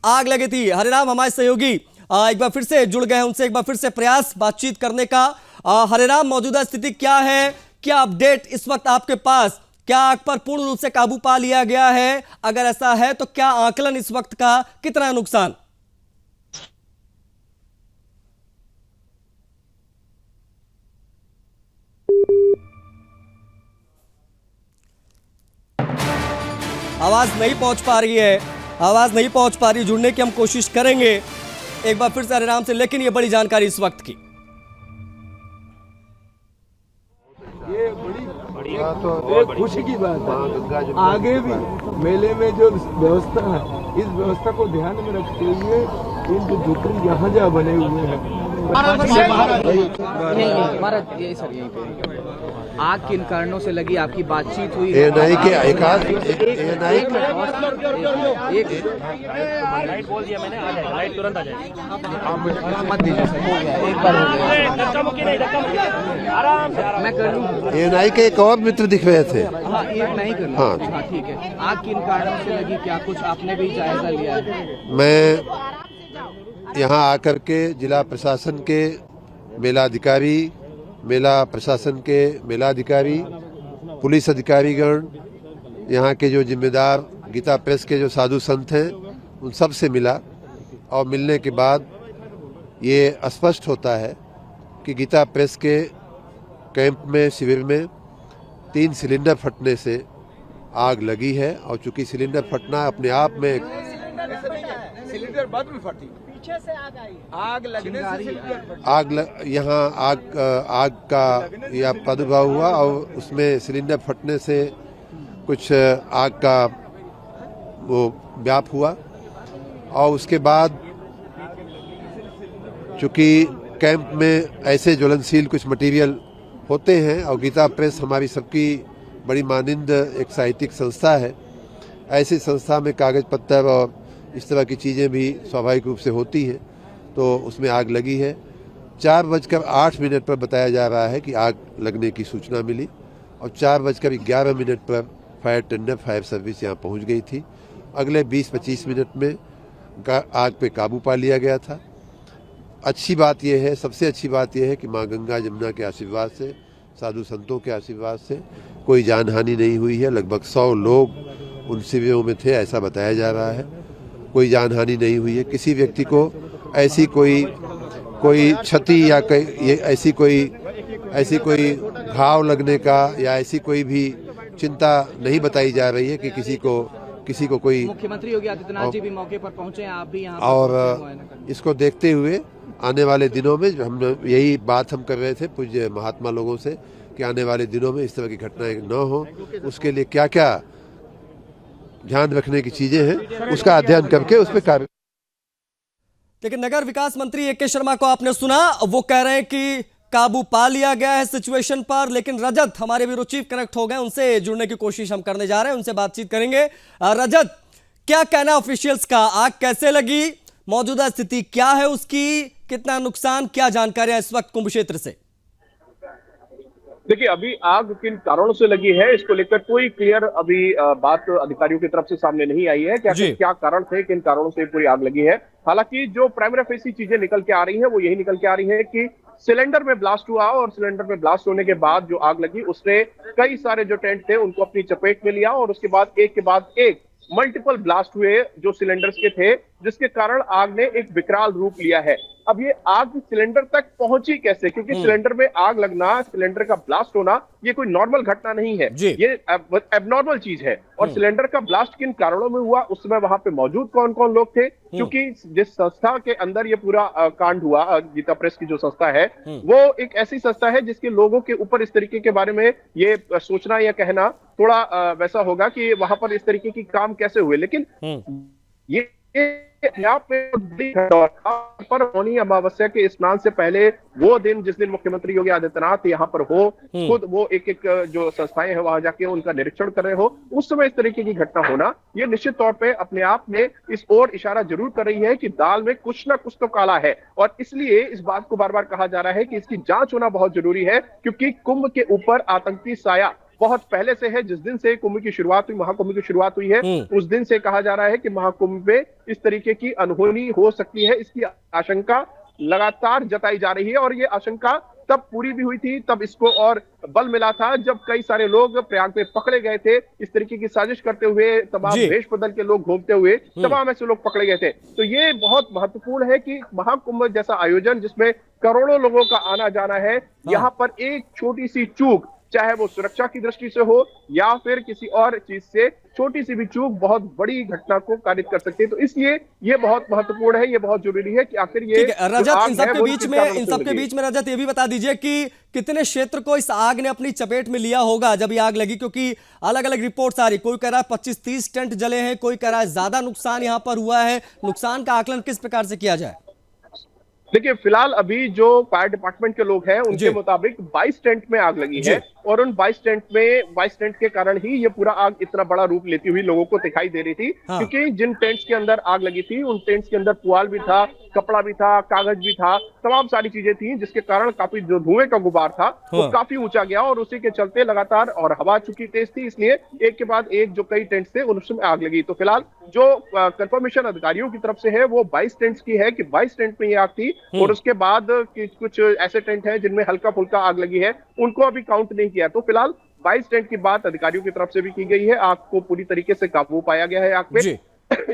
आग लगी थी। हरिराम हमारे सहयोगी एक बार फिर से जुड़ गए हैं, उनसे एक बार फिर से प्रयास बातचीत करने का। हरिराम, मौजूदा स्थिति क्या है, क्या अपडेट इस वक्त आपके पास? क्या आग पर पूर्ण रूप से काबू पा लिया गया है? अगर ऐसा है तो क्या आकलन इस वक्त का, कितना नुकसान? आवाज नहीं पहुंच पा रही है, आवाज नहीं पहुंच पा रही। जुड़ने की हम कोशिश करेंगे एक बार फिर से हरिराम से, लेकिन ये बड़ी जानकारी इस वक्त की। ये बड़ी खुशी की बात है। आगे भी मेले में जो व्यवस्था है, इस व्यवस्था को ध्यान में रखते हुए इन जो झोपड़ी यहाँ जहाँ बने हुए हैं, यही सर, यही पे आग किन कारणों से लगी, आपकी बातचीत हुई? एएनआई के एकाध लाइट बोल दिया मैंने, आ जाएगा लाइट, तुरंत आ जाएगा, मत दीजिए सर, एक बार हो गया, आराम से मैं कर लूँ। एएनआई के एक और मित्र दिख रहे थे। हाँ, एक नहीं कर लूँ। हाँ ठीक है। आग किन कारणों से लगी, क्या कुछ आपने भी जायजा लिया है? मैं यहाँ आकर के जिला प्रशासन के मेला अधिकारी मेला प्रशासन के मेला अधिकारी, पुलिस अधिकारीगण, यहाँ के जो जिम्मेदार गीता प्रेस के जो साधु संत हैं, उन सब से मिला और मिलने के बाद ये स्पष्ट होता है कि गीता प्रेस के कैंप में, शिविर में 3 सिलेंडर फटने से आग लगी है। और चूंकि सिलेंडर फटना अपने आप में सिलेंडर बाद में फटी, पीछे से आग आई, आग लगने से सिलेंडर यहाँ आग का यह प्रादुर्भाव हुआ और उसमें सिलेंडर फटने से कुछ आग का वो व्याप हुआ। और उसके बाद चूंकि कैंप में ऐसे ज्वलनशील कुछ मटेरियल होते हैं और गीता प्रेस हमारी सबकी बड़ी मानिंद एक साहित्यिक संस्था है, ऐसी संस्था में कागज पत्तर और इस तरह की चीज़ें भी स्वाभाविक रूप से होती हैं, तो उसमें आग लगी है। 4:08 पर बताया जा रहा है कि आग लगने की सूचना मिली और 4:11 पर फायर टेंडर, फायर सर्विस यहाँ पहुँच गई थी। अगले 20-25 मिनट में आग पे काबू पा लिया गया था। अच्छी बात यह है, सबसे अच्छी बात यह है कि माँ गंगा जमुना के आशीर्वाद से, साधु संतों के आशीर्वाद से कोई जानहानि नहीं हुई है। लगभग 100 लोग उन शिविरों में थे, ऐसा बताया जा रहा है। कोई जानहानि नहीं हुई है। किसी व्यक्ति को ऐसी कोई क्षति या ऐसी कोई घाव लगने का या ऐसी कोई भी चिंता नहीं बताई जा रही है कि किसी को कोई। मुख्यमंत्री योगी आदित्यनाथ जी भी मौके पर पहुंचे, आप भी यहाँ और इसको देखते हुए आने वाले दिनों में हम यही बात हम कर रहे थे पूज्य महात्मा लोगों से कि आने वाले दिनों में इस तरह की घटनाएं न हो, उसके लिए क्या क्या ध्यान रखने की चीजें हैं उसका अध्ययन करके उस पर कार्य। लेकिन नगर विकास मंत्री ए.के. शर्मा को आपने सुना, वो कह रहे हैं कि काबू पा लिया गया है सिचुएशन पर। लेकिन रजत हमारे ब्यूरो चीफ कनेक्ट हो गए, उनसे जुड़ने की कोशिश हम करने जा रहे हैं, उनसे बातचीत करेंगे। रजत, क्या कहना ऑफिशियल्स का, आग कैसे लगी, मौजूदा स्थिति क्या है उसकी, कितना नुकसान, क्या जानकारियां इस वक्त कुंभ क्षेत्र से? देखिए, अभी आग किन कारणों से लगी है इसको लेकर कोई क्लियर अभी बात अधिकारियों की तरफ से सामने नहीं आई है। क्या कारण थे, किन कारणों से पूरी आग लगी है। हालांकि जो प्राइमरी फेसी चीजें निकल के आ रही हैं वो यही निकल के आ रही है कि सिलेंडर में ब्लास्ट हुआ और सिलेंडर में ब्लास्ट होने के बाद जो आग लगी उसने कई सारे जो टेंट थे उनको अपनी चपेट में लिया और उसके बाद एक के बाद एक मल्टीपल ब्लास्ट हुए जो सिलेंडर्स के थे, जिसके कारण आग ने एक विकराल रूप लिया है। अब ये आग सिलेंडर तक पहुंची कैसे, क्योंकि सिलेंडर में आग लगना, सिलेंडर का ब्लास्ट होना ये कोई नॉर्मल घटना नहीं है, ये एबनॉर्मल चीज है। और सिलेंडर का ब्लास्ट किन कारणों में हुआ, उस समय वहां पे मौजूद कौन कौन लोग थे, क्योंकि जिस संस्था के अंदर ये पूरा कांड हुआ, गीता प्रेस की जो संस्था है वो एक ऐसी संस्था है जिसके लोगों के ऊपर इस तरीके के बारे में ये सोचना या कहना थोड़ा वैसा होगा कि वहां पर इस तरीके की काम कैसे हुए। लेकिन ये पर मौनी अमावस्या के स्नान से पहले वो दिन जिस दिन मुख्यमंत्री योगी आदित्यनाथ यहाँ पर हो, खुद वो एक जो संस्थाएं हैं वहां जाके उनका निरीक्षण कर रहे हो, उस समय इस तरीके की घटना होना ये निश्चित तौर पे अपने आप में इस ओर इशारा जरूर कर रही है कि दाल में कुछ ना कुछ तो काला है। और इसलिए इस बात को बार बार कहा जा रहा है कि इसकी जांच होना बहुत जरूरी है, क्योंकि कुंभ के ऊपर आतंकी साया बहुत पहले से है। जिस दिन से कुंभ की शुरुआत हुई, महाकुंभ की शुरुआत हुई है, उस दिन से कहा जा रहा है कि महाकुंभ में इस तरीके की अनहोनी हो सकती है, इसकी आशंका लगातार जताई जा रही है। और ये आशंका तब पूरी भी हुई थी, तब इसको और बल मिला था जब कई सारे लोग प्रयाग में पकड़े गए थे इस तरीके की साजिश करते हुए, तमाम वेश बदल के लोग घूमते हुए, तमाम ऐसे लोग पकड़े गए थे। तो ये बहुत महत्वपूर्ण है कि महाकुंभ जैसा आयोजन जिसमें करोड़ों लोगों का आना जाना है, यहाँ पर एक छोटी सी चूक, चाहे वो सुरक्षा की दृष्टि से हो या फिर किसी और चीज से, छोटी सी भी चूक बहुत बड़ी घटना को कारित कर सकती है। तो इसलिए ये बहुत महत्वपूर्ण है, ये बहुत जरूरी है कि आखिर ये रजत इन सबके बीच में रजत ये भी बता दीजिए कि कितने क्षेत्र को इस आग ने अपनी चपेट में लिया होगा जब ये आग लगी, क्योंकि अलग अलग रिपोर्ट्स आ रही, कोई कह रहा है 25-30 टेंट जले हैं, कोई कह रहा है ज्यादा नुकसान यहाँ पर हुआ है। नुकसान का आकलन किस प्रकार से किया जाए? देखिए, फिलहाल अभी जो फायर डिपार्टमेंट के लोग हैं उनके मुताबिक 22 टेंट में आग लगी है और उन 22 टेंट के कारण ही ये पूरा आग इतना बड़ा रूप लेती हुई लोगों को दिखाई दे रही थी। क्योंकि जिन टेंट्स के अंदर आग लगी थी उन टेंट्स के अंदर पुआल भी था, कपड़ा भी था, कागज भी था, तमाम सारी चीजें थी, जिसके कारण काफी जो धुएं का गुबार था वो काफी ऊंचा गया और उसी के चलते लगातार, और हवा चूंकि तेज थी इसलिए एक के बाद एक जो कई टेंट्स थे उनमें आग लगी। तो फिलहाल जो कंफर्मेशन अधिकारियों की तरफ से है वो 22 टेंट्स की है कि 22 टेंट में ये आग थी, और उसके बाद कुछ ऐसे टेंट हैं जिनमें हल्का फुल्का आग लगी है, उनको अभी काउंट नहीं किया। तो फिलहाल 22 टेंट की बात अधिकारियों की तरफ से भी की गई है। आग को पूरी तरीके से काबू पाया गया है। आग पे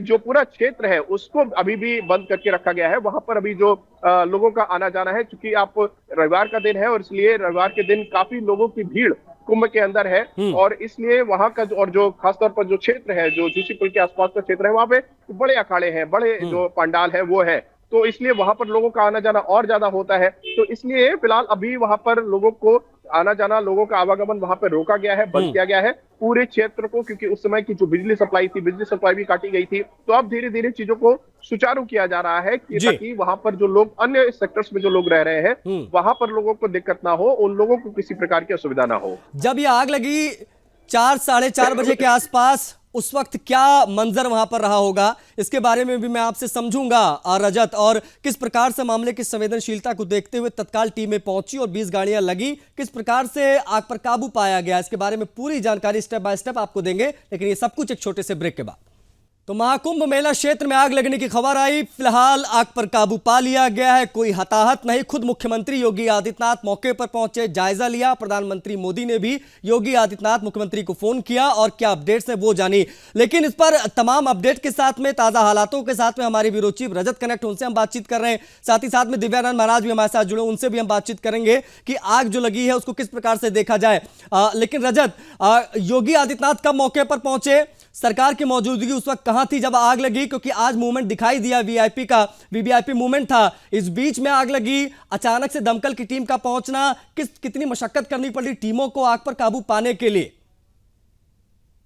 जो पूरा क्षेत्र है उसको अभी भी बंद करके रखा गया है। वहां पर अभी जो लोगों का आना जाना है, क्योंकि आप रविवार का दिन है और इसलिए रविवार के दिन काफी लोगों की भीड़ कुंभ के अंदर है, और इसलिए वहां का और जो खासतौर पर जो क्षेत्र है, जो झूसी पुल के आसपास का क्षेत्र है, वहां पे बड़े अखाड़े हैं, बड़े जो पंडाल है वो है, तो इसलिए वहां पर लोगों का आना जाना और ज्यादा होता है। तो इसलिए फिलहाल अभी वहां पर लोगों को आना जाना, लोगों का आवागमन वहां पर रोका गया है, बंद किया गया है पूरे क्षेत्र को, क्योंकि उस समय की जो बिजली सप्लाई थी, बिजली सप्लाई भी काटी गई थी। तो अब धीरे धीरे चीजों को सुचारू किया जा रहा है कि ताकि वहां पर जो लोग अन्य सेक्टर्स में जो लोग रह रहे हैं वहां पर लोगों को दिक्कत ना हो, उन लोगों को किसी प्रकार की असुविधा ना हो। जब ये आग लगी 4 साढ़े 4 बजे के आसपास, उस वक्त क्या मंजर वहां पर रहा होगा, इसके बारे में भी मैं आपसे समझूंगा रजत, और किस प्रकार से मामले की संवेदनशीलता को देखते हुए तत्काल टीमें पहुंची और 20 गाड़ियां लगी, किस प्रकार से आग पर काबू पाया गया, इसके बारे में पूरी जानकारी स्टेप बाय स्टेप आपको देंगे। लेकिन ये सब कुछ एक छोटे से ब्रेक के बाद। तो महाकुंभ मेला क्षेत्र में आग लगने की खबर आई, फिलहाल आग पर काबू पा लिया गया है, कोई हताहत नहीं। खुद मुख्यमंत्री योगी आदित्यनाथ मौके पर पहुंचे, जायजा लिया। प्रधानमंत्री मोदी ने भी योगी आदित्यनाथ मुख्यमंत्री को फोन किया और क्या अपडेट्स है वो जानी। लेकिन इस पर तमाम अपडेट के साथ में, ताजा हालातों के साथ में हमारी ब्यूरो चीफ रजत कनेक्ट, उनसे हम बातचीत कर रहे हैं। साथ ही साथ में दिव्यानंद महाराज भी हमारे साथ जुड़े, उनसे भी हम बातचीत करेंगे कि आग जो लगी है उसको किस प्रकार से देखा जाए। लेकिन रजत, योगी आदित्यनाथ कब मौके पर पहुंचे, सरकार की मौजूदगी उस वक्त कहां थी जब आग लगी, क्योंकि आज मूवमेंट दिखाई दिया वीआईपी का, वीवीआईपी मूवमेंट था, इस बीच में आग लगी, अचानक से दमकल की टीम का पहुंचना, कितनी मशक्कत करनी पड़ी टीमों को आग पर काबू पाने के लिए?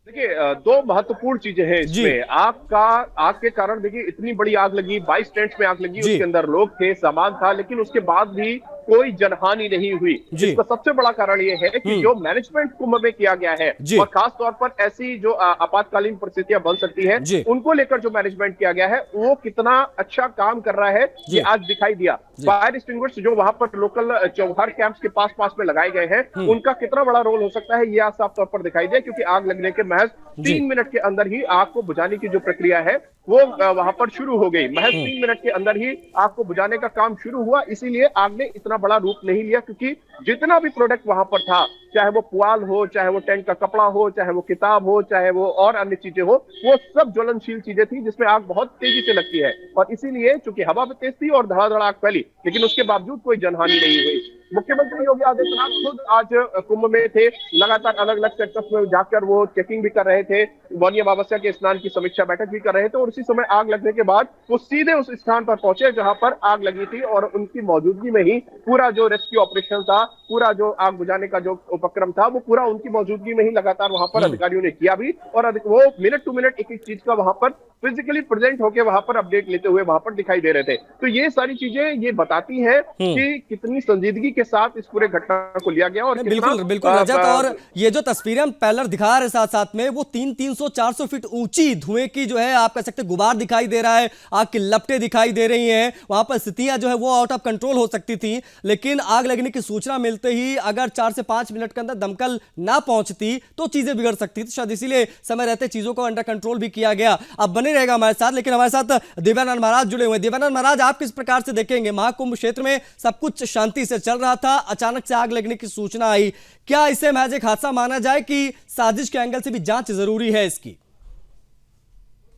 देखिए, दो महत्वपूर्ण चीजें हैं इसमें। आग के कारण देखिए इतनी बड़ी आग लगी, 22 टेंट्स में आग लगी, उसके अंदर लोग थे, सामान था, लेकिन उसके बाद भी कोई जनहानि नहीं हुई। इसका सबसे बड़ा कारण यह है कि जो मैनेजमेंट कुंभ में किया गया है, और खास तौर पर ऐसी जो आपातकालीन परिस्थितियां बन सकती हैं, उनको लेकर जो मैनेजमेंट किया गया है वो कितना अच्छा काम कर रहा है ये आज दिखाई दिया। फायर एक्सटिंग्विशर जो वहां पर लोकल चौहर कैंप्स के पास में लगाए गए हैं, उनका कितना बड़ा रोल हो सकता है ये आज साफ तौर पर दिखाई दिया, क्योंकि आग लगने के महज 3 मिनट के अंदर ही आग को बुझाने की जो प्रक्रिया है वो वहां पर शुरू हो गई। महज 3 मिनट के अंदर ही आग को बुझाने का काम शुरू हुआ। इसीलिए आग ने इतना बड़ा रूप नहीं लिया, क्योंकि जितना भी प्रोडक्ट वहां पर था, चाहे वो पुआल हो, चाहे वो टेंट का कपड़ा हो, चाहे वो किताब हो, चाहे वो और अन्य चीजें हो, वो सब ज्वलनशील चीजें थी जिसमें आग बहुत तेजी से लगती है। और इसीलिए चूंकि हवा भी तेज थी और धड़ाधड़ आग फैली, लेकिन उसके बावजूद कोई जनहानि नहीं हुई। मुख्यमंत्री योगी आदित्यनाथ खुद आज कुंभ में थे, लगातार अलग अलग सेक्टर्स में जाकर वो चेकिंग भी कर रहे थे, मौनी अमावस्या के स्नान की समीक्षा बैठक भी कर रहे थे, और उसी समय आग लगने के बाद वो सीधे उस स्थान पर पहुंचे जहां पर आग लगी थी, और उनकी मौजूदगी में ही पूरा जो रेस्क्यू ऑपरेशन था, पूरा जो आग बुझाने का जो उपक्रम था, वो पूरा उनकी मौजूदगी में ही लगातार वहां पर अधिकारियों ने किया भी, और वो मिनट टू मिनट एक एक चीज का वहां पर फिजिकली प्रेजेंट होकर वहां पर अपडेट लेते हुए वहां पर दिखाई दे रहे थे। तो ये सारी चीजें ये बताती हैं कि कितनी संजीदगी के साथ इस पूरे घटना को लिया गया। और बिल्कुल रजत, और ये जो तस्वीरें हम पैलर दिखा रहे साथ साथ में, वो 300-400 फीट ऊंची धुएं की जो है आप कह सकते गुबार दिखाई दे रहा है, आग की लपटें दिखाई दे रही हैं, वहां पर स्थितियां जो है वो आउट ऑफ कंट्रोल हो सकती थी। लेकिन आग लगने की सूचना मिलते ही अगर 4 से 5 मिनट के अंदर दमकल ना पहुंचती तो चीजें बिगड़ सकती थी। शायद इसीलिए समय रहते चीजों को अंडर कंट्रोल भी किया गया। अब बने रहेगा हमारे साथ, लेकिन हमारे साथ दिव्यानंद महाराज जुड़े हुए हैं। दिव्यानंद महाराज, आप किस प्रकार से देखेंगे, महाकुंभ क्षेत्र में सब कुछ शांति से चल रहा था, अचानक से आग लगने की सूचना आई, क्या इसे महज एक हादसा माना जाए कि साजिश के एंगल से भी जांच जरूरी है इसकी?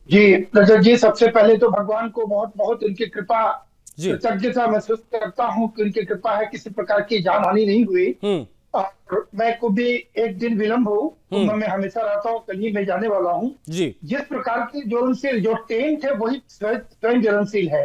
जी रजत जी, सबसे पहले तो भगवान को बहुत बहुत उनकी कृपा, कृतज्ञता महसूस करता हूँ कि उनकी कृपा है, किसी प्रकार की जान हानि नहीं हुई। मैं को भी एक दिन विलंब हो, मैं हमेशा रहता हूँ, कल ही मैं जाने वाला हूँ। जिस प्रकार की ज्वलनशील जो टेंट है वही स्वयं ज्वलनशील है।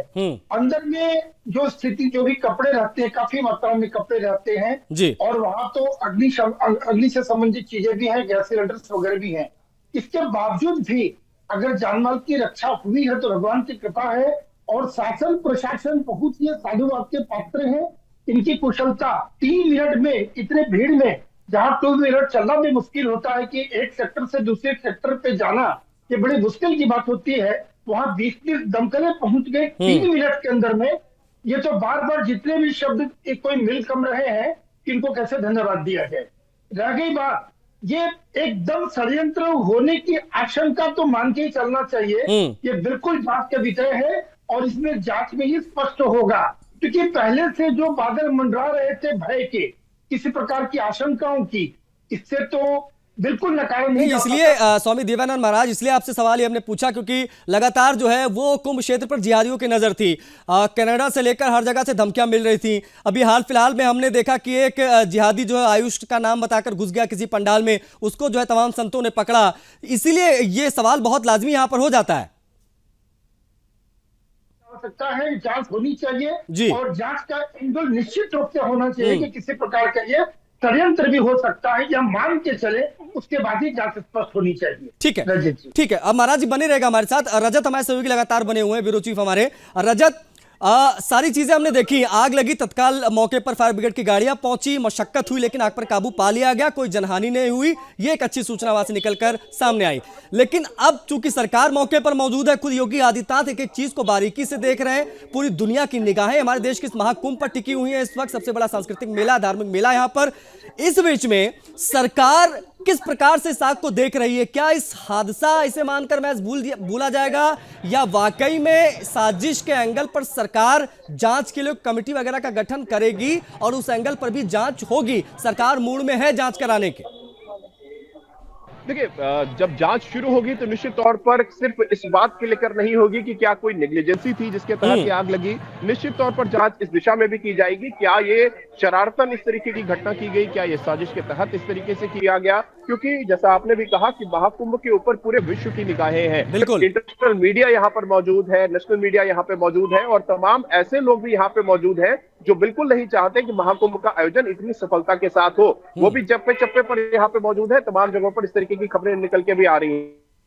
अंदर में जो स्थिति, जो भी कपड़े रहते हैं, काफी मात्रा में कपड़े रहते हैं, और वहां तो अग्नि से संबंधित चीजें भी हैं, गैस सिलेंडर्स वगैरह भी हैं। इसके बावजूद भी अगर जानमाल की रक्षा हुई है तो भगवान की कृपा है, और शासन प्रशासन बहुत ही साधुवाद के पात्र हैं। इनकी कुशलता 3 मिनट में इतने भीड़ में जहां 2 व्हीलर चलना भी मुश्किल होता है कि एक सेक्टर से दूसरे सेक्टर पे जाना ये बड़ी मुश्किल की बात होती है, वहां 20-30 दमकलें पहुंच गए 3 मिनट के अंदर में। ये तो बार बार जितने भी शब्द कोई मिल कम रहे हैं, इनको कैसे धन्यवाद दिया जाए। रह गई बात, ये एकदम षड्यंत्र होने की आशंका तो मान के ही चलना चाहिए। ये बिल्कुल जांच का विषय है और इसमें जांच में ही स्पष्ट होगा, क्योंकि पहले से जो बादल मंडरा रहे थे भय के, किसी प्रकार की आशंकाओं की, इससे तो बिल्कुल नकारा नहीं। इसलिए स्वामी देवानंद महाराज, इसलिए आपसे सवाल ये हमने पूछा क्योंकि लगातार जो है वो कुंभ क्षेत्र पर जिहादियों की नजर थी। कनाडा से लेकर हर जगह से धमकियां मिल रही थी। अभी हाल फिलहाल में हमने देखा कि एक जिहादी जो है आयुष का नाम बताकर घुस गया किसी पंडाल में, उसको जो है तमाम संतों ने पकड़ा। इसीलिए ये सवाल बहुत लाजमी यहाँ पर हो जाता है। सकता है जांच होनी चाहिए जी। और जांच का एंगल निश्चित रूप से होना चाहिए कि किसी प्रकार का ये षड्यंत्र भी हो सकता है, या मान के चले, उसके बाद ही जांच स्पष्ट होनी चाहिए। ठीक है, ठीक है। अब महाराज जी बने रहेगा हमारे साथ। रजत हमारे सहयोगी लगातार बने हुए हैं, ब्यूरो चीफ हमारे। रजत, सारी चीजें हमने देखी, आग लगी, तत्काल मौके पर फायर ब्रिगेड की गाड़ियां पहुंची, मशक्कत हुई, लेकिन आग पर काबू पा लिया गया, कोई जनहानि नहीं हुई। ये एक अच्छी सूचना वहां से निकलकर सामने आई। लेकिन अब चूंकि सरकार मौके पर मौजूद है, खुद योगी आदित्यनाथ एक एक चीज को बारीकी से देख रहे हैं। पूरी दुनिया की निगाहें हमारे देश के इस महाकुंभ पर टिकी हुई है। इस वक्त सबसे बड़ा सांस्कृतिक मेला, धार्मिक मेला यहां पर। इस बीच में सरकार किस प्रकार से इस आग को देख रही है? क्या इस हादसा इसे मानकर मैच भूला जाएगा, या वाकई में साजिश के एंगल पर सरकार जांच के लिए कमेटी वगैरह का गठन करेगी और उस एंगल पर भी जांच होगी? सरकार मूड में है जांच कराने के? देखिए, जब जांच शुरू होगी तो निश्चित तौर पर सिर्फ इस बात के लेकर नहीं होगी कि क्या कोई नेग्लिजेंसी थी जिसके तहत ये आग लगी। निश्चित तौर पर जांच इस दिशा में भी की जाएगी, क्या ये शरारतन इस तरीके की घटना की गई, क्या ये साजिश के तहत इस तरीके से किया गया। क्योंकि जैसा आपने भी कहा कि महाकुंभ के ऊपर पूरे विश्व की निगाहें हैं। बिल्कुल। इंटरनेशनल मीडिया यहाँ पर मौजूद है, नेशनल मीडिया यहाँ पे मौजूद है, और तमाम ऐसे लोग भी यहाँ पे मौजूद हैं जो बिल्कुल नहीं चाहते कि महाकुंभ का आयोजन इतनी सफलता के साथ हो। वो भी चप्पे चप्पे पर यहाँ पे मौजूद है। तमाम जगहों पर इस तरीके की खबरें निकल के भी आ रही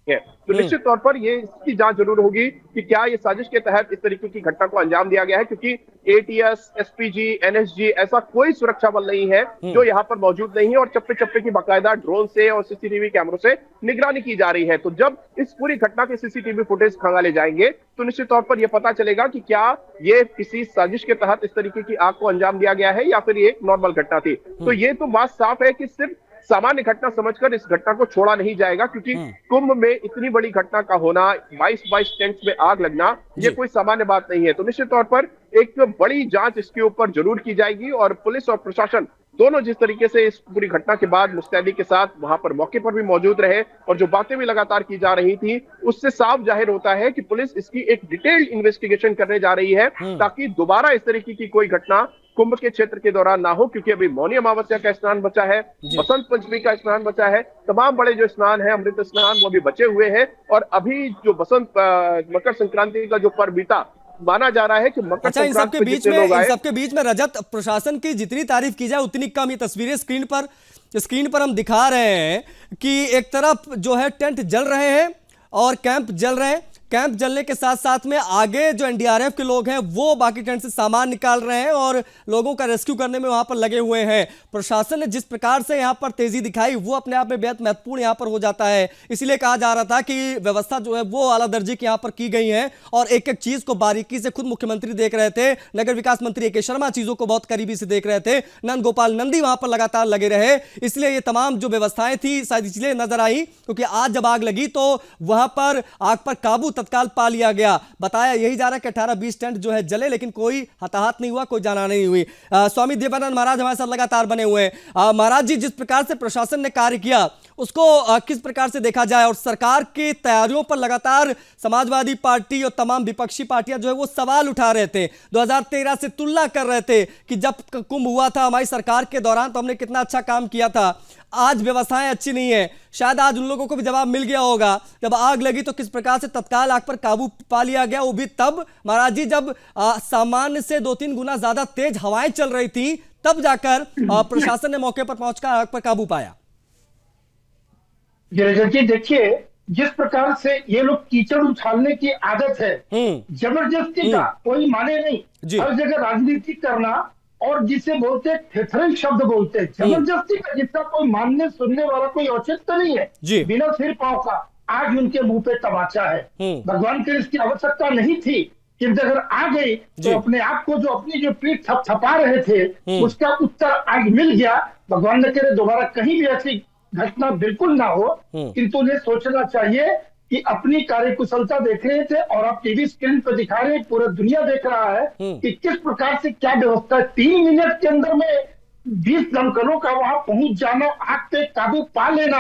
हैं। तो निश्चित तौर पर ये इसकी जांच जरूर होगी कि क्या ये साजिश के तहत इस तरीके की घटना को अंजाम दिया गया है, क्योंकि एटीएस, एसपीजी, एनएसजी ऐसा कोई सुरक्षा बल नहीं है जो यहाँ पर मौजूद नहीं है, और चप्पे चप्पे की बाकायदा ड्रोन से और सीसीटीवी कैमरों से निगरानी की जा रही है। तो जब इस पूरी घटना के सीसीटीवी फुटेज खंगाले जाएंगे तो निश्चित तौर पर यह पता चलेगा कि क्या ये किसी साजिश के तहत इस तरीके की आग को अंजाम दिया गया है या फिर ये एक नॉर्मल घटना थी। तो ये तो बात साफ है कि सिर्फ सामान्य घटना समझकर इस घटना को छोड़ा नहीं जाएगा, क्योंकि कुंभ में इतनी बड़ी घटना का होना, 22 टेंट्स में आग लगना, ये कोई सामान्य बात नहीं है। तो निश्चित तौर पर एक बड़ी जांच इसके ऊपर जरूर की जाएगी, और पुलिस और प्रशासन दोनों जिस तरीके से इस पूरी घटना के बाद मुस्तैदी के साथ वहां पर मौके पर भी मौजूद रहे, और जो बातें भी लगातार की जा रही थी, उससे साफ जाहिर होता है कि पुलिस इसकी एक डिटेल्ड इन्वेस्टिगेशन करने जा रही है, ताकि दोबारा इस तरीके की कोई घटना कुंभ के क्षेत्र के दौरान ना हो। क्योंकि अभी मौनी अमावस्या का स्नान बचा है, बसंत पंचमी का स्नान बचा है, तमाम बड़े जो स्नान है, अमृत स्नान, वो भी बचे हुए हैं। और अभी जो मकर संक्रांति का जो पर्व बीता, माना जा रहा है कि मकर इन सबके बीच में रजत, प्रशासन की जितनी तारीफ की जाए उतनी कम। ये तस्वीरें स्क्रीन पर हम दिखा रहे हैं कि एक तरफ जो है टेंट जल रहे हैं और कैंप जल रहे हैं। कैंप जलने के साथ साथ में आगे जो एनडीआरएफ के लोग हैं वो बाकी टेंट से सामान निकाल रहे हैं और लोगों का रेस्क्यू करने में वहां पर लगे हुए हैं। प्रशासन ने जिस प्रकार से यहां पर तेजी दिखाई वो अपने आप में बेहद महत्वपूर्ण यहां पर हो जाता है। इसीलिए कहा जा रहा था कि व्यवस्था जो है वो आला दर्जे की यहां पर की गई है, और एक एक चीज को बारीकी से खुद मुख्यमंत्री देख रहे थे, नगर विकास मंत्री ए.के. शर्मा चीजों को बहुत करीबी से देख रहे थे, नंद गोपाल नंदी वहां पर लगातार लगे रहे। इसलिए ये तमाम जो व्यवस्थाएं थी शायद इसलिए नजर आई क्योंकि आज जब आग लगी तो वहां पर आग पर काबू तत्काल पा लिया गया। बताया यही जा रहा है कि 18-20 टेंट जो है जले, लेकिन कोई हताहत नहीं हुआ, कोई जाना नहीं हुई। स्वामी देवानंद महाराज हमारे साथ लगातार बने हुए हैं। महाराज जी, जिस प्रकार से प्रशासन ने कार्य किया उसको किस प्रकार से देखा जाए, और सरकार की तैयारियों पर लगातार समाजवादी पार्टी और तमाम विपक्षी पार्टियां जो है वो सवाल उठा रहे थे, 2013 से तुलना कर रहे थे कि जब कुंभ हुआ था हमारी सरकार के दौरान तो हमने कितना अच्छा काम किया था, आज व्यवस्थाएं अच्छी नहीं है। शायद आज उन लोगों को भी जवाब मिल गया होगा, जब आग लगी तो किस प्रकार से तत्काल आग पर काबू पा लिया गया, वो भी तब महाराज जी जब सामान्य से 2-3 गुना ज्यादा तेज हवाएं चल रही थी, तब जाकर प्रशासन ने मौके पर पहुंचकर आग पर काबू पाया। जी देखिए, जिस प्रकार से ये लोग कीचड़ उछालने की आदत है, जबरदस्ती का कोई माने नहीं, हर जगह राजनीति करना और जिसे बोलते हैं थेथरिंग शब्द बोलते हैं, जबरदस्ती का, जिसका कोई मानने सुनने वाला कोई औचित्य नहीं है, बिना सिर पांव का आज उनके मुंह पे तमाचा है। भगवान के इसकी आवश्यकता नहीं थी, किंतु अगर आ गई तो अपने आप को जो अपनी जो पीठ थपथपा रहे थे उसका उत्तर आज मिल गया। भगवान ने करे दोबारा कहीं भी ऐसी घटना बिल्कुल ना हो, किंतु उन्हें सोचना चाहिए कि अपनी कार्यकुशलता देख रहे थे और आप टीवी स्क्रीन पर दिखा रहे हैं, पूरा दुनिया देख रहा है कि किस प्रकार से क्या व्यवस्था है। 3 मिनट के अंदर में 20 दमकलों का वहां पहुंच जाना, आग पे काबू पा लेना,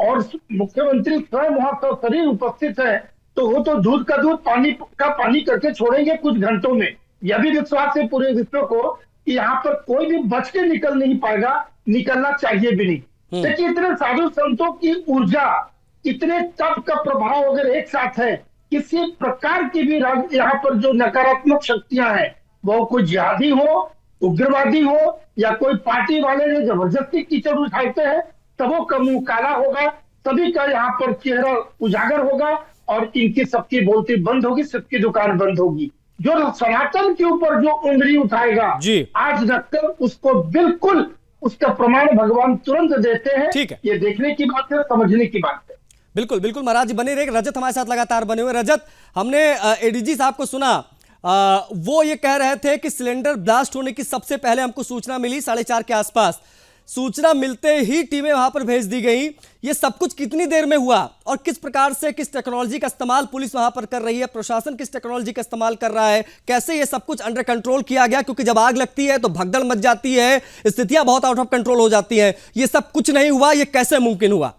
और मुख्यमंत्री स्वयं वहां सशरीर उपस्थित है, तो वो तो दूध का दूध पानी का पानी करके छोड़ेंगे कुछ घंटों में। यह भी विश्वास है पूरे विश्व को कि यहाँ पर कोई भी बच के निकल नहीं पाएगा, निकलना चाहिए भी नहीं। देखिए इतने साधु संतों की ऊर्जा, इतने तप का प्रभाव अगर एक साथ है, किसी प्रकार की भी यहाँ पर जो नकारात्मक शक्तियां हैं, वो कोई जिहादी हो, उग्रवादी हो, या कोई पार्टी वाले जो जबरदस्ती कीचड़ उठाते हैं, सबों का मुंह काला होगा, सभी का यहाँ पर चेहरा उजागर होगा और इनकी सबकी बोलती बंद होगी, सबकी दुकान बंद होगी। जो सनातन के ऊपर जो उंगली उठाएगा आज रखकर, उसको बिल्कुल उसका प्रमाण भगवान तुरंत देते हैं। ठीक है, ये देखने की बात है, समझने की बात है। बिल्कुल बिल्कुल महाराज जी बने रहे। रजत हमारे साथ लगातार बने हुए। रजत, हमने एडीजी साहब को सुना, वो ये कह रहे थे कि सिलेंडर ब्लास्ट होने की सबसे पहले हमको सूचना मिली 4:30 के आसपास। सूचना मिलते ही टीमें वहां पर भेज दी गई। ये सब कुछ कितनी देर में हुआ और किस प्रकार से, किस टेक्नोलॉजी का इस्तेमाल पुलिस वहां पर कर रही है, प्रशासन किस टेक्नोलॉजी का इस्तेमाल कर रहा है, कैसे ये सब कुछ अंडर कंट्रोल किया गया? क्योंकि जब आग लगती है तो भगदड़ मच जाती है, स्थितियां बहुत आउट ऑफ कंट्रोल हो जाती हैं। ये सब कुछ नहीं हुआ, ये कैसे मुमकिन हुआ?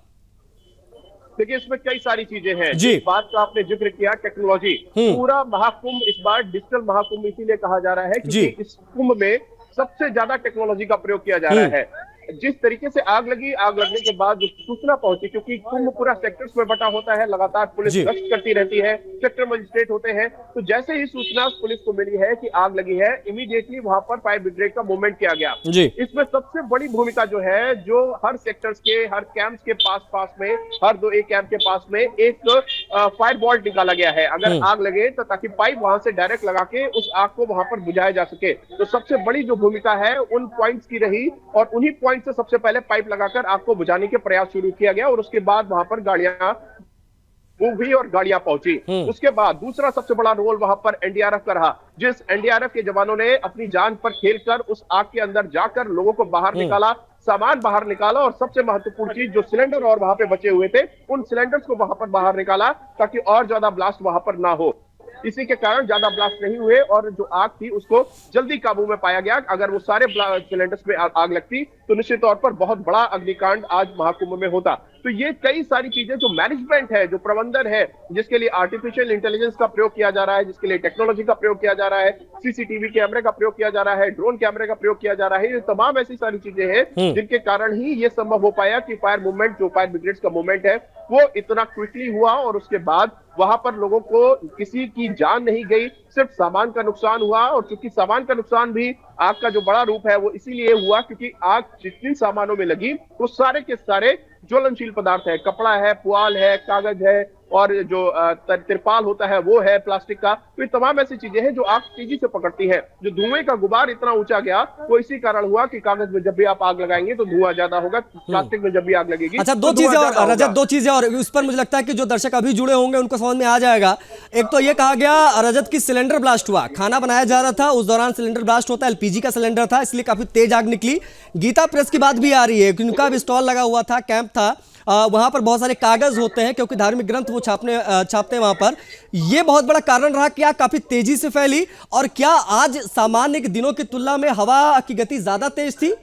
देखिए इसमें कई सारी चीजें हैं। जिस बात का आपने जिक्र किया, टेक्नोलॉजी, पूरा महाकुंभ इस बार डिजिटल महाकुंभ इसीलिए कहा जा रहा है क्योंकि इस कुंभ में सबसे ज्यादा टेक्नोलॉजी का प्रयोग किया जा रहा है। जिस तरीके से आग लगी, आग लगने के बाद जो सूचना पहुंची, क्योंकि कुंभ पूरा सेक्टर्स में बटा होता है, लगातार पुलिस गश्त करती रहती है, सेक्टर मजिस्ट्रेट होते हैं, तो जैसे ही सूचना पुलिस को मिली है कि आग लगी है, इमीडिएटली वहां पर फायर ब्रिगेड का मूवमेंट किया गया। इसमें सबसे बड़ी भूमिका जो है, जो हर सेक्टर्स के, हर कैंप्स के पास में, हर 2-1 कैंप के पास में एक फायर बॉल्ट निकाला गया है। अगर आग लगे तो ताकि पाइप वहां से डायरेक्ट लगा के उस आग को वहां पर बुझाया जा सके। तो सबसे बड़ी जो भूमिका है उन पॉइंट्स की रही, और उन्हीं पॉइंट से सबसे पहले पाइप लगाकर आग को बुझाने के प्रयास शुरू किया गया, और उसके बाद वहां पर गाड़ियां मूव हुई और गाड़ियां पहुंची। उसके बाद दूसरा सबसे बड़ा रोल वहां पर एनडीआरएफ का रहा, जिस एनडीआरएफ के जवानों ने अपनी जान पर खेलकर उस आग के अंदर जाकर लोगों को बाहर निकाला, सामान बाहर निकाला, और सबसे महत्वपूर्ण चीज जो सिलेंडर और वहां पे बचे हुए थे, उन सिलेंडर्स को वहां पर बाहर निकाला ताकि और ज्यादा ब्लास्ट वहां पर ना हो। इसी के कारण ज्यादा ब्लास्ट नहीं हुए और जो आग थी उसको जल्दी काबू में पाया गया। अगर वो सारे सिलेंडर्स में आग लगती तो निश्चित तौर पर बहुत बड़ा अग्निकांड आज महाकुंभ में होता। तो ये कई सारी चीजें, जो मैनेजमेंट है, जो प्रबंधन है, जिसके लिए आर्टिफिशियल इंटेलिजेंस का प्रयोग किया जा रहा है, जिसके लिए टेक्नोलॉजी का प्रयोग किया जा रहा है, सीसीटीवी कैमरे का प्रयोग किया जा रहा है, ड्रोन कैमरे का प्रयोग किया जा रहा है, ये तमाम ऐसी सारी चीजें हैं जिनके कारण ही ये संभव हो पाया कि फायर मूवमेंट, जो फायर ब्रिगेड का मूवमेंट है, वो इतना क्विकली हुआ, और उसके बाद वहां पर लोगों को किसी की जान नहीं गई, सिर्फ सामान का नुकसान हुआ। और चूंकि सामान का नुकसान भी आग का जो बड़ा रूप है वो इसीलिए हुआ क्योंकि आग जितनी सामानों में लगी वो सारे के सारे ज्वलनशील पदार्थ है, कपड़ा है, पुआल है, कागज है, और जो तिरपाल होता है वो है प्लास्टिक का। तो ये तमाम ऐसी चीजें हैं जो आग तेजी से पकड़ती है। जो धुएं का गुबार इतना ऊंचा गया वो इसी कारण हुआ कि कागज में जब भी आप आग लगाएंगे तो धुआं ज्यादा होगा, प्लास्टिक में जब भी आग लगेगी। अच्छा, दो चीजें और रजत, दो चीजें और उस पर मुझे लगता है कि जो दर्शक अभी जुड़े होंगे उनको समझ में आ जाएगा। एक तो ये कहा गया रजत की सिलेंडर ब्लास्ट हुआ, खाना बनाया जा रहा था, उस दौरान सिलेंडर ब्लास्ट होता है, एलपीजी का सिलेंडर था, इसलिए काफी तेज आग निकली। गीता प्रेस की बात भी आ रही है, उनका भी स्टॉल लगा हुआ था, कैंप था, वहां पर बहुत सारे कागज होते हैं क्योंकि धार्मिक ग्रंथ वो छापते हैं वहां पर। ये बहुत बड़ा कारण रहा कि आग काफी तेजी से फैली, और क्या आज सामान्य दिनों की तुलना में हवा की गति ज्यादा तेज थी?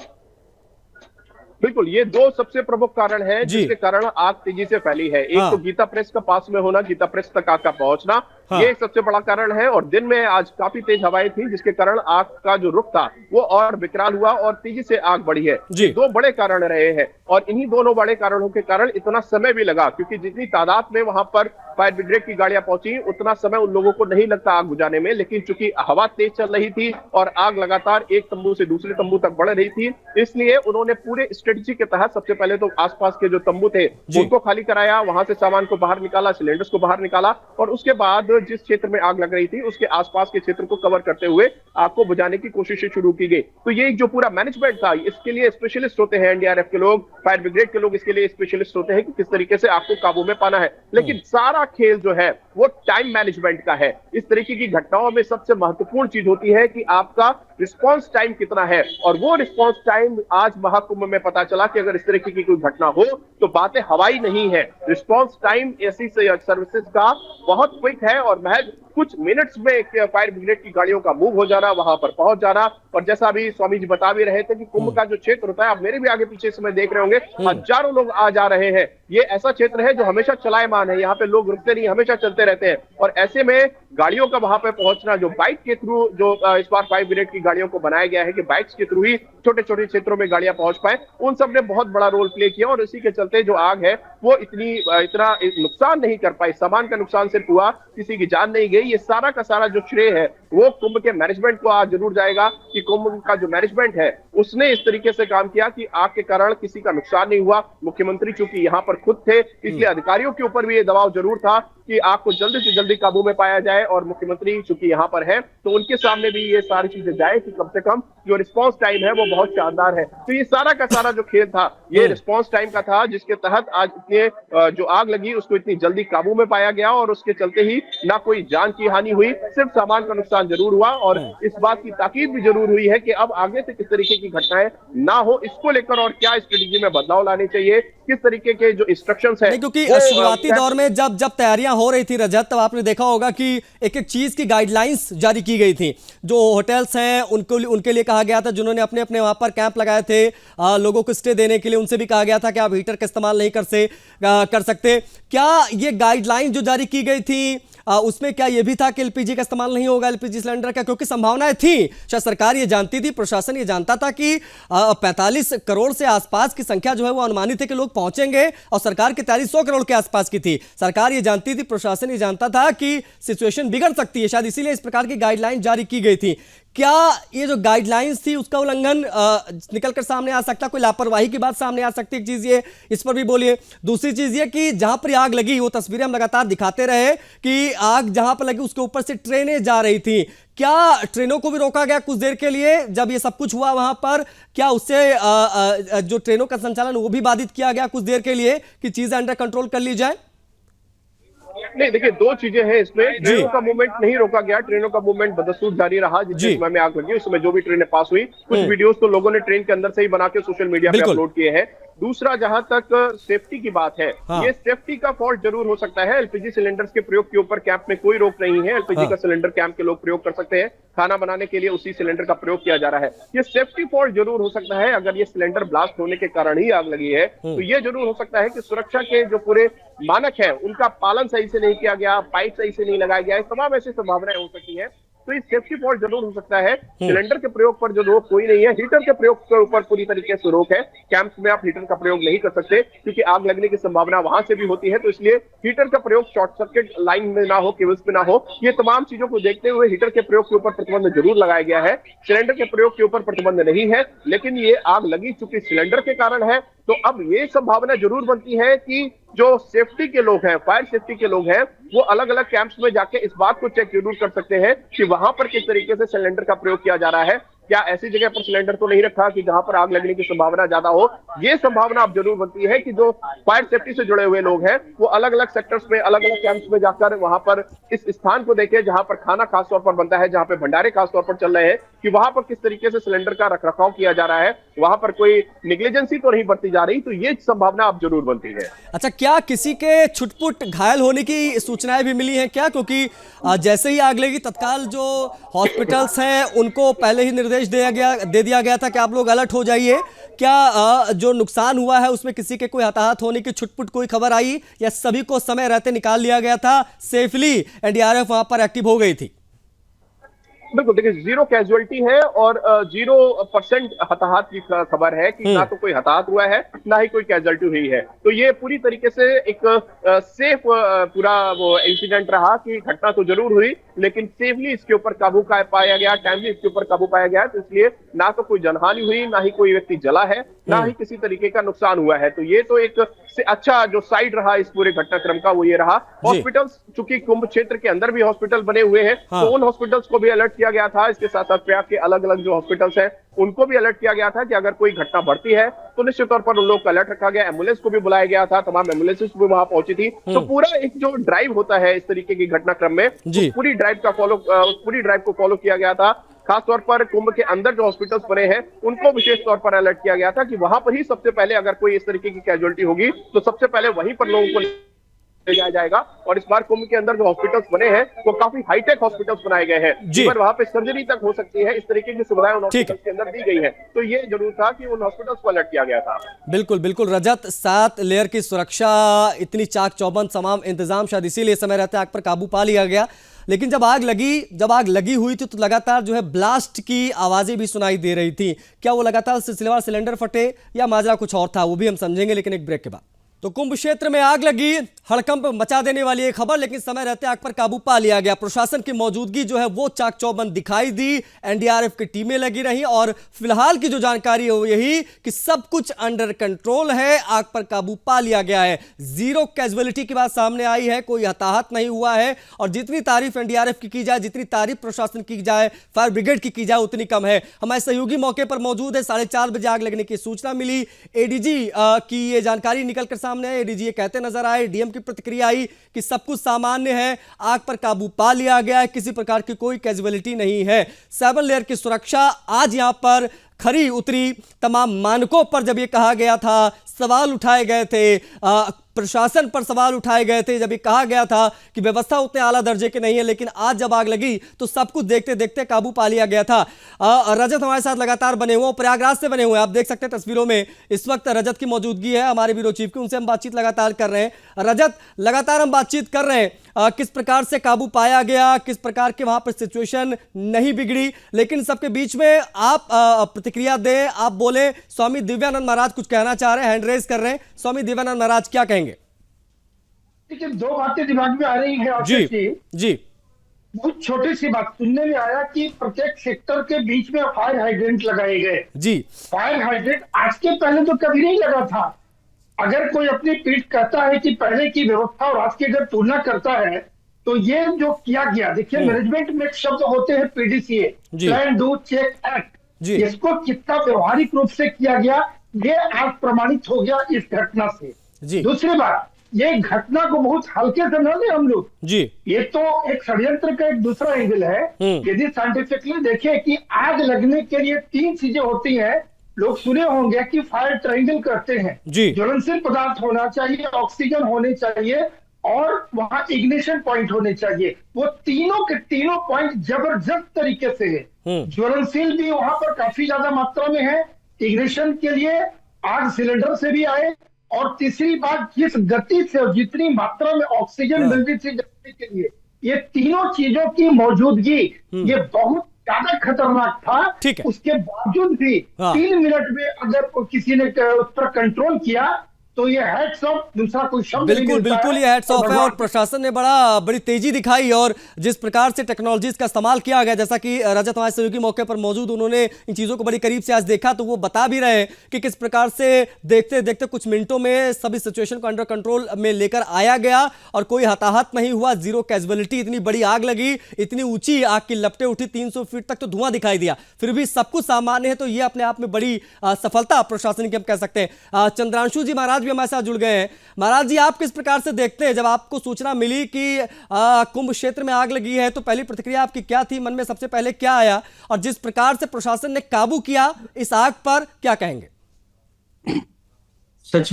बिल्कुल, ये दो सबसे प्रमुख कारण हैं जिसके कारण आग तेजी से फैली है। एक तो गीता प्रेस का पास में होना, गीता प्रेस तक आग का पहुंचना, ये एक सबसे बड़ा कारण है। और दिन में आज काफी तेज हवाएं थी जिसके कारण आग का जो रुख था वो और विकराल हुआ और तेजी से आग बढ़ी है। दो बड़े कारण रहे हैं, और इन्हीं दोनों बड़े कारणों के कारण इतना समय भी लगा, क्योंकि जितनी तादाद में वहां पर फायर ब्रिगेड की गाड़ियां पहुंची उतना समय उन लोगों को नहीं लगता आग बुझाने में। लेकिन चूंकि हवा तेज चल रही थी और आग लगातार एक तंबू से दूसरे तंबू तक बढ़ रही थी, इसलिए उन्होंने पूरे स्ट्रेटजी के तहत सबसे पहले तो आसपास के जो तंबू थे उनको खाली कराया, वहां से सामान को बाहर निकाला, सिलेंडर्स को बाहर निकाला, और उसके बाद जिस क्षेत्र में आग लग रही थी उसके आसपास के क्षेत्र को कवर करते हुए आग को बुझाने की कोशिशें शुरू की गई। तो ये जो पूरा मैनेजमेंट था, इसके लिए स्पेशलिस्ट होते हैं एनडीआरएफ के लोग, फायर ब्रिगेड के लोग, इसके लिए स्पेशलिस्ट होते हैं कि किस तरीके से आग को काबू में पाना है। लेकिन सारा खेल जो है वो टाइम मैनेजमेंट का है। इस तरीके की घटनाओं में सबसे महत्वपूर्ण चीज होती है कि आपका रिस्पांस टाइम कितना है, और वो रिस्पांस टाइम आज महाकुंभ में पता चला कि अगर इस तरीके की कोई घटना हो तो बातें हवाई नहीं है। रिस्पांस टाइम ऐसी सर्विसेज का बहुत क्विक है और महज कुछ मिनट्स में फायर ब्रिगेड की गाड़ियों का मूव हो जाना, वहां पर पहुंच जाना। और जैसा अभी स्वामी जी बता भी रहे थे कि कुंभ का जो क्षेत्र होता है, आप मेरे भी आगे पीछे इस समय देख रहे होंगे, हजारों लोग आ जा रहे हैं। ये ऐसा क्षेत्र है जो हमेशा चलायमान है, यहाँ पे लोग रुकते नहीं, हमेशा चलते रहते हैं। और ऐसे में गाड़ियों का वहां पे पहुंचना, जो बाइक के थ्रू जो इस बार फायर ब्रिगेड की गाड़ियों को बनाया गया है कि बाइक्स के थ्रू ही छोटे छोटे क्षेत्रों में गाड़ियां पहुंच पाए, उन सब ने बहुत बड़ा रोल प्ले किया। और इसी के चलते जो आग है वो इतना नुकसान नहीं कर पाई। सामान का नुकसान सिर्फ हुआ, किसी की जान नहीं गई। ये सारा का सारा जो श्रेय है वो कुंभ के मैनेजमेंट को आज जरूर जाएगा कि कुंभ का जो मैनेजमेंट है उसने इस तरीके से काम किया कि आग के कारण किसी का नुकसान नहीं हुआ। मुख्यमंत्री चूंकि यहाँ पर खुद थे, इसलिए अधिकारियों के ऊपर भी ये दबाव जरूर था कि आग को जल्दी से जल्दी काबू में पाया जाए। और मुख्यमंत्री चूंकि यहाँ पर है तो उनके सामने भी ये सारी चीजें जाए कि कम से कम जो रिस्पांस टाइम है वो बहुत शानदार है। तो ये सारा का सारा जो खेल था ये रिस्पांस टाइम का था, जिसके तहत आज इतने जो आग लगी उसको इतनी जल्दी काबू में पाया गया। और उसके चलते ही ना कोई जान की हानि हुई, सिर्फ सामान का नुकसान जरूर हुआ। और इस बात की ताकीद भी जरूर हुई है कि अब आगे से किस तरीके की घटनाएं ना हो, इसको लेकर और क्या स्ट्रेटेजी में बदलाव लाने चाहिए, किस तरीके के जो इंस्ट्रक्शंस है। क्योंकि शुरुआती दौर में जब तैयारियां हो रही थी रजत, तब आपने देखा होगा कि एक एक चीज की गाइडलाइंस जारी की गई थी। जो होटल्स हैं उनके लिए कहा गया था, जिन्होंने अपने अपने वहां पर कैंप लगाए थे लोगों को स्टे देने के लिए, उनसे भी कहा गया था कि आप हीटर का इस्तेमाल नहीं कर सकते। क्या ये गाइडलाइन जो जारी की गई थी उसमें क्या ये भी था कि एलपीजी का इस्तेमाल नहीं होगा, एलपीजी सिलेंडर का? क्योंकि संभावनाएं थी, शायद सरकार ये जानती थी, प्रशासन ये जानता था कि 45 करोड़ से आसपास की संख्या जो है वो अनुमानित है कि लोग पहुंचेंगे, और सरकार की तैयारी 100 करोड़ के आसपास की थी। सरकार ये जानती थी, प्रशासन ये जानता था कि सिचुएशन बिगड़ सकती है, शायद इसीलिए इस प्रकार की गाइडलाइन जारी की गई थी। क्या ये जो गाइडलाइंस थी उसका उल्लंघन निकलकर सामने आ सकता, कोई लापरवाही की बात सामने आ सकती? एक चीज ये, इस पर भी बोलिए। दूसरी चीज ये कि जहां पर आग लगी, वो तस्वीरें हम लगातार दिखाते रहे कि आग जहां पर लगी उसके ऊपर से ट्रेनें जा रही थी। क्या ट्रेनों को भी रोका गया कुछ देर के लिए जब ये सब कुछ हुआ वहां पर? क्या उससे जो ट्रेनों का संचालन वो भी बाधित किया गया कुछ देर के लिए कि चीजें अंडर कंट्रोल कर ली जाए? नहीं, देखिए दो चीजें हैं इसमें। ट्रेनों का मूवमेंट नहीं रोका गया, ट्रेनों का मूवमेंट बदस्तूर जारी रहा। जिस समय में आग लगी उस समय जो भी ट्रेनें पास हुई, कुछ वीडियोस तो लोगों ने ट्रेन के अंदर से ही बना के सोशल मीडिया पे अपलोड किए हैं। दूसरा, जहां तक सेफ्टी की बात है, ये सेफ्टी का फॉल्ट जरूर हो सकता है। एलपीजी सिलेंडर्स के प्रयोग के ऊपर कैंप में कोई रोक नहीं है। एलपीजी का सिलेंडर कैंप के लोग प्रयोग कर सकते हैं, खाना बनाने के लिए उसी सिलेंडर का प्रयोग किया जा रहा है। ये सेफ्टी फॉल्ट जरूर हो सकता है। अगर ये सिलेंडर ब्लास्ट होने के कारण ही आग लगी है तो ये जरूर हो सकता है कि सुरक्षा के जो पूरे मानक है उनका पालन सही से नहीं किया गया, पाइप सही से नहीं लगाया गया, तमाम ऐसी संभावनाएं हो सकती है। तो इस सेफ्टी फॉल्ट जरूर हो सकता है। सिलेंडर के प्रयोग पर जो रोक कोई नहीं है, हीटर के प्रयोग के ऊपर पूरी तरीके से रोक है। कैंप्स में आप हीटर का प्रयोग नहीं कर सकते क्योंकि आग लगने की संभावना वहां से भी होती है, तो इसलिए हीटर का प्रयोग शॉर्ट सर्किट लाइन में ना हो, केबल्स में ना हो। ये तमाम चीजों को देखते हुए हीटर के प्रयोग के ऊपर प्रतिबंध जरूर लगाया गया है। सिलेंडर के प्रयोग के ऊपर प्रतिबंध नहीं है, लेकिन ये आग लगी चूंकि सिलेंडर के कारण है, तो अब ये संभावना जरूर बनती है कि जो सेफ्टी के लोग हैं, फायर सेफ्टी के लोग हैं, वो अलग अलग कैंप्स में जाके इस बात को चेक जरूर कर सकते हैं कि वहां पर किस तरीके से सिलेंडर का प्रयोग किया जा रहा है। क्या ऐसी जगह पर सिलेंडर तो नहीं रखा कि जहां पर आग लगने की संभावना ज्यादा हो? ये संभावना अब जरूर बनती है कि जो फायर सेफ्टी से जुड़े हुए लोग हैं वो अलग अलग सेक्टर्स में, अलग अलग कैंप्स में जाकर वहां पर इस स्थान को देखें जहां पर खाना खासतौर पर बनता है, जहां पर भंडारे खासतौर पर चल रहे हैं, कि वहां पर किस तरीके से सिलेंडर का रखरखाव किया जा रहा है, वहां पर कोई निग्लिजेंसी तो नहीं बरती जा रही। तो ये संभावना अब जरूर बनती है। अच्छा, क्या किसी के छुटपुट घायल होने की सूचनाएं भी मिली हैं क्या? क्योंकि जैसे ही आग लगी तत्काल जो हॉस्पिटल्स हैं उनको पहले ही निर्देश दे दिया गया था कि आप लोग अलर्ट हो जाइए। क्या जो नुकसान हुआ है उसमें किसी के कोई हताहत होने की छुटपुट कोई खबर आई, या सभी को समय रहते निकाल लिया गया था सेफली? एनडीआरएफ वहां पर एक्टिव हो गई थी? बिल्कुल, देखिए 0 कैजुअलिटी है और 0% हताहत की खबर है कि ना तो कोई हताहत हुआ है ना ही कोई कैजुअलिटी हुई है। तो ये पूरी तरीके से एक सेफ पूरा वो इंसिडेंट रहा कि घटना तो जरूर हुई लेकिन सेफली इसके ऊपर काबू पाया गया, टाइमली इसके ऊपर काबू पाया गया। तो इसलिए ना तो कोई जनहानि हुई, ना ही कोई व्यक्ति जला है, ना ही किसी तरीके का नुकसान हुआ है। तो ये तो एक से अच्छा जो साइड रहा इस पूरे घटनाक्रम का वो ये रहा। हॉस्पिटल्स, चूंकि कुंभ क्षेत्र के अंदर भी हॉस्पिटल बने हुए हैं, तो उन हॉस्पिटल्स को भी अलर्ट किया गया था। इसके साथ साथ प्रयाग के अलग अलग जो हॉस्पिटल्स हैं उनको भी अलर्ट किया गया था कि अगर कोई घटना बढ़ती है तो निश्चित तौर पर उन लोगों का अलर्ट रखा गया। एम्बुलेंस को भी बुलाया गया था, तमाम एम्बुलेंसेस भी वहां पहुंची थी। तो पूरा एक जो ड्राइव होता है इस तरीके की घटनाक्रम में, पूरी ड्राइव को फॉलो किया गया था। खासतौर पर कुंभ के अंदर जो हॉस्पिटल्स बने हैं उनको विशेष तौर पर अलर्ट किया गया था कि वहां पर ही सबसे पहले अगर कोई इस तरीके की कैजुअलिटी होगी तो सबसे पहले वहीं पर लोगों को ले जाया जाएगा। और इस बार कुंभ के अंदर जो हॉस्पिटल्स बने हैं वो काफी हाईटेक हॉस्पिटल्स बनाए गए हैं, पर वहां पे सर्जरी तक हो सकती है, इस तरीके की सुविधाएं उन हॉस्पिटल्स के अंदर दी गई है। तो ये जरूर था कि उन हॉस्पिटल्स को अलर्ट किया गया था। बिल्कुल बिल्कुल रजत, 7 लेयर की सुरक्षा, इतनी चाक चौबंद तमाम इंतजाम, शायद इसीलिए समय रहते आग पर काबू पा लिया गया। लेकिन जब आग लगी हुई थी तो लगातार जो है ब्लास्ट की आवाजें भी सुनाई दे रही थी। क्या वो लगातार सिलसिलेवार सिलेंडर फटे या माजरा कुछ और था, वो भी हम समझेंगे लेकिन एक ब्रेक के बाद। तो कुंभ क्षेत्र में आग लगी, हड़कंप मचा देने वाली एक खबर, लेकिन समय रहते आग पर काबू पा लिया गया। प्रशासन की मौजूदगी जो है वो चाक चौबंद दिखाई दी, एनडीआरएफ की टीमें लगी रही और फिलहाल की जो जानकारी है वो यही कि सब कुछ अंडर कंट्रोल है, आग पर काबू पा लिया गया है। 0 कैजुअलिटी की बात सामने आई है, कोई हताहत नहीं हुआ है। और जितनी तारीफ एनडीआरएफ की जाए, जितनी तारीफ प्रशासन की जाए, फायर ब्रिगेड की जाए, उतनी कम है। हमारे सहयोगी मौके पर मौजूद है। 4:30 बजे आग लगने की सूचना मिली, एडीजी की ये जानकारी निकलकर सामने है। एडीजी ये कहते नजर आए, डीएम की प्रतिक्रिया आई कि सब कुछ सामान्य है, आग पर काबू पा लिया गया है, किसी प्रकार की कोई कैजुअलिटी नहीं है। 7 लेयर की सुरक्षा आज यहां पर खरी उतरी। तमाम मानकों पर जब ये कहा गया था, सवाल उठाए गए थे, प्रशासन पर सवाल उठाए गए थे, जब ये कहा गया था कि व्यवस्था उतने आला दर्जे की नहीं है, लेकिन आज जब आग लगी तो सब कुछ देखते देखते काबू पा लिया गया था। रजत हमारे साथ लगातार बने हुए, प्रयागराज से बने हुए, आप देख सकते हैं तस्वीरों में इस वक्त रजत की मौजूदगी है, हमारे ब्यूरो चीफ की, उनसे हम बातचीत लगातार कर रहे हैं। रजत, लगातार हम बातचीत कर रहे हैं, किस प्रकार से काबू पाया गया, किस प्रकार के वहां पर सिचुएशन नहीं बिगड़ी, लेकिन सबके बीच में आप प्रतिक्रिया दें, आप बोले। स्वामी दिव्यानंद महाराज कुछ कहना चाह रहे हैं, हैंड रेज कर रहे हैं। स्वामी दिव्यानंद महाराज क्या कहेंगे? लेकिन 2 बातें दिमाग में आ रही है जी। बहुत छोटी सी बात सुनने में आया कि प्रत्येक सेक्टर के बीच में फायर हाइड्रेंट लगाए गए। जी, फायर हाइड्रेंट आज के पहले तो कभी नहीं लगा था। अगर कोई अपनी पीठ कहता है कि पहले की व्यवस्था और आज की अगर तुलना करता है तो ये जो किया गया, देखिए मैनेजमेंट में एक शब्द होते हैं PDCA, plan do check act, इसको कितना व्यवहारिक रूप से किया गया ये आज प्रमाणित हो गया इस घटना से। दूसरी बात, ये घटना को बहुत हल्के से न लें हम लोग जी, ये तो एक षड्यंत्र का एक दूसरा एंगल है। यदि साइंटिफिकली देखें कि आग लगने के लिए 3 चीजें होती हैं, लोग सुने होंगे कि फायर ट्रायंगल करते हैं, ज्वलनशील पदार्थ होना चाहिए, ऑक्सीजन होने चाहिए और वहां इग्निशन पॉइंट होने चाहिए। वो तीनों के तीनों पॉइंट जबरदस्त तरीके से है। ज्वलनशील भी वहां पर काफी ज्यादा मात्रा में है, इग्निशन के लिए आग सिलेंडर से भी आए, और तीसरी बात जिस गति से और जितनी मात्रा में ऑक्सीजन मिलती थी जलने के लिए, ये तीनों चीजों की मौजूदगी ये बहुत ज्यादा खतरनाक था। उसके बावजूद भी 3 मिनट में अगर किसी ने उस पर कंट्रोल किया तो ये हैट्स ऑफ, दूसरा कोई शब्द बिल्कुल बिल्कुल ये हैट्स ऑफ है। और प्रशासन ने बड़ी तेजी दिखाई और जिस प्रकार से टेक्नोलॉजीज का इस्तेमाल किया गया, जैसा कि रजत हमारे सहयोगी मौके पर मौजूद, उन्होंने इन चीजों को बड़ी करीब से आज देखा, तो वो बता भी रहे हैं कि किस प्रकार से देखते देखते कुछ मिनटों में सभी सिचुएशन को अंडर कंट्रोल में लेकर आया गया और कोई हताहत नहीं हुआ, 0 कैजुअलिटी। इतनी बड़ी आग लगी, इतनी ऊंची आग की लपटें उठी, 300 फीट तक तो धुआं दिखाई दिया, फिर भी सब कुछ सामान्य है। तो ये अपने आप में बड़ी सफलता प्रशासन की हम कह सकते हैं। चंद्रांशु जी महाराज भी हमारे साथ जुड़ गए हैं। महाराज जी, आप किस प्रकार से देखते हैं, जब आपको सूचना मिली कि कुंभ क्षेत्र में आग लगी है तो पहली प्रतिक्रिया आपकी क्या थी, मन में सबसे पहले क्या आया, और जिस प्रकार से प्रशासन ने काबू किया इस आग पर, क्या कहेंगे? सच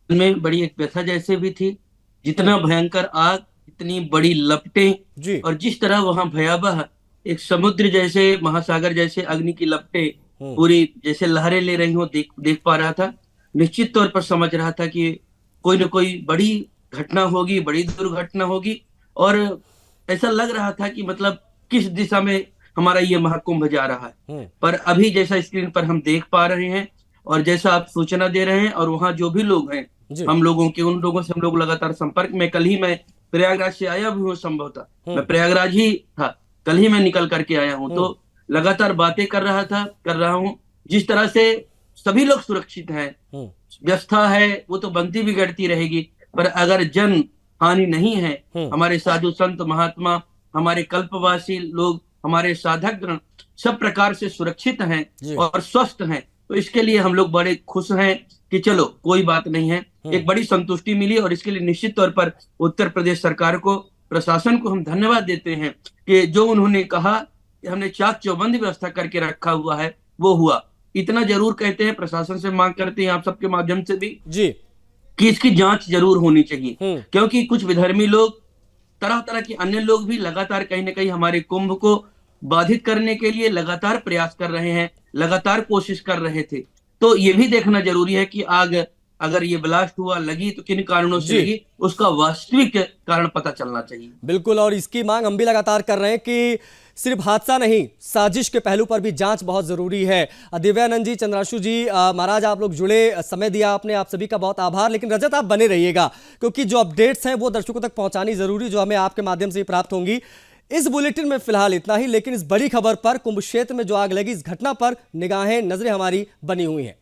में बड़ी एक व्यथा जैसे भी थी, जितना भयंकर आग, इतनी बड़ी लपटें, और जिस तरह वहां भयावह एक समुद्र जैसे, महासागर जैसे अग्नि की लपटें पूरी जैसे लहरें ले रही हो, देख पा रहा था। निश्चित तौर पर समझ रहा था कि कोई न कोई बड़ी घटना होगी, बड़ी दुर्घटना होगी। और ऐसा लग रहा था कि मतलब किस दिशा में हमारा ये महाकुंभ जा रहा है। पर अभी जैसा स्क्रीन पर हम देख पा रहे हैं और जैसा आप सूचना दे रहे हैं, और वहाँ जो भी लोग हैं हम लोगों के, उन लोगों से हम लोग लगातार संपर्क में, कल ही मैं प्रयागराज से आया भी हूँ, संभवतः मैं प्रयागराज ही था, कल ही मैं निकल करके आया हूँ, तो लगातार बातें कर रहा हूँ। जिस तरह से सभी लोग सुरक्षित हैं, व्यवस्था है वो तो बनती बिगड़ती रहेगी, पर अगर जन हानि नहीं है, हमारे साधु संत महात्मा, हमारे कल्पवासी लोग, हमारे साधकगण सब प्रकार से सुरक्षित हैं और स्वस्थ हैं, तो इसके लिए हम लोग बड़े खुश हैं कि चलो कोई बात नहीं है, एक बड़ी संतुष्टि मिली। और इसके लिए निश्चित तौर पर उत्तर प्रदेश सरकार को, प्रशासन को हम धन्यवाद देते हैं कि जो उन्होंने कहा कि हमने चाक चौबंद व्यवस्था करके रखा हुआ है वो हुआ। इतना जरूर कहते हैं, प्रशासन से मांग करते हैं आप सबके माध्यम से भी जी कि इसकी जांच जरूर होनी चाहिए, क्योंकि कुछ विधर्मी लोग, तरह तरह के अन्य लोग भी लगातार कहीं ना कहीं हमारे कुंभ को बाधित करने के लिए लगातार प्रयास कर रहे हैं, लगातार कोशिश कर रहे थे। तो ये भी देखना जरूरी है कि आग अगर ये ब्लास्ट हुआ, लगी तो किन कारणों से लगी, उसका वास्तविक कारण पता चलना चाहिए। बिल्कुल, और इसकी मांग हम भी लगातार कर रहे हैं कि सिर्फ हादसा नहीं, साजिश के पहलू पर भी जांच बहुत जरूरी है। दिव्यानंद जी, चंद्राशु जी, महाराज, आप लोग जुड़े, समय दिया आपने, आप सभी का बहुत आभार। लेकिन रजत, आप बने रहिएगा, क्योंकि जो अपडेट्स हैं वो दर्शकों तक पहुंचानी जरूरी, जो हमें आपके माध्यम से प्राप्त होंगी। इस बुलेटिन में फिलहाल इतना ही, लेकिन इस बड़ी खबर पर, कुंभ क्षेत्र में जो आग लगी, इस घटना पर निगाहें, नजरें हमारी बनी हुई हैं।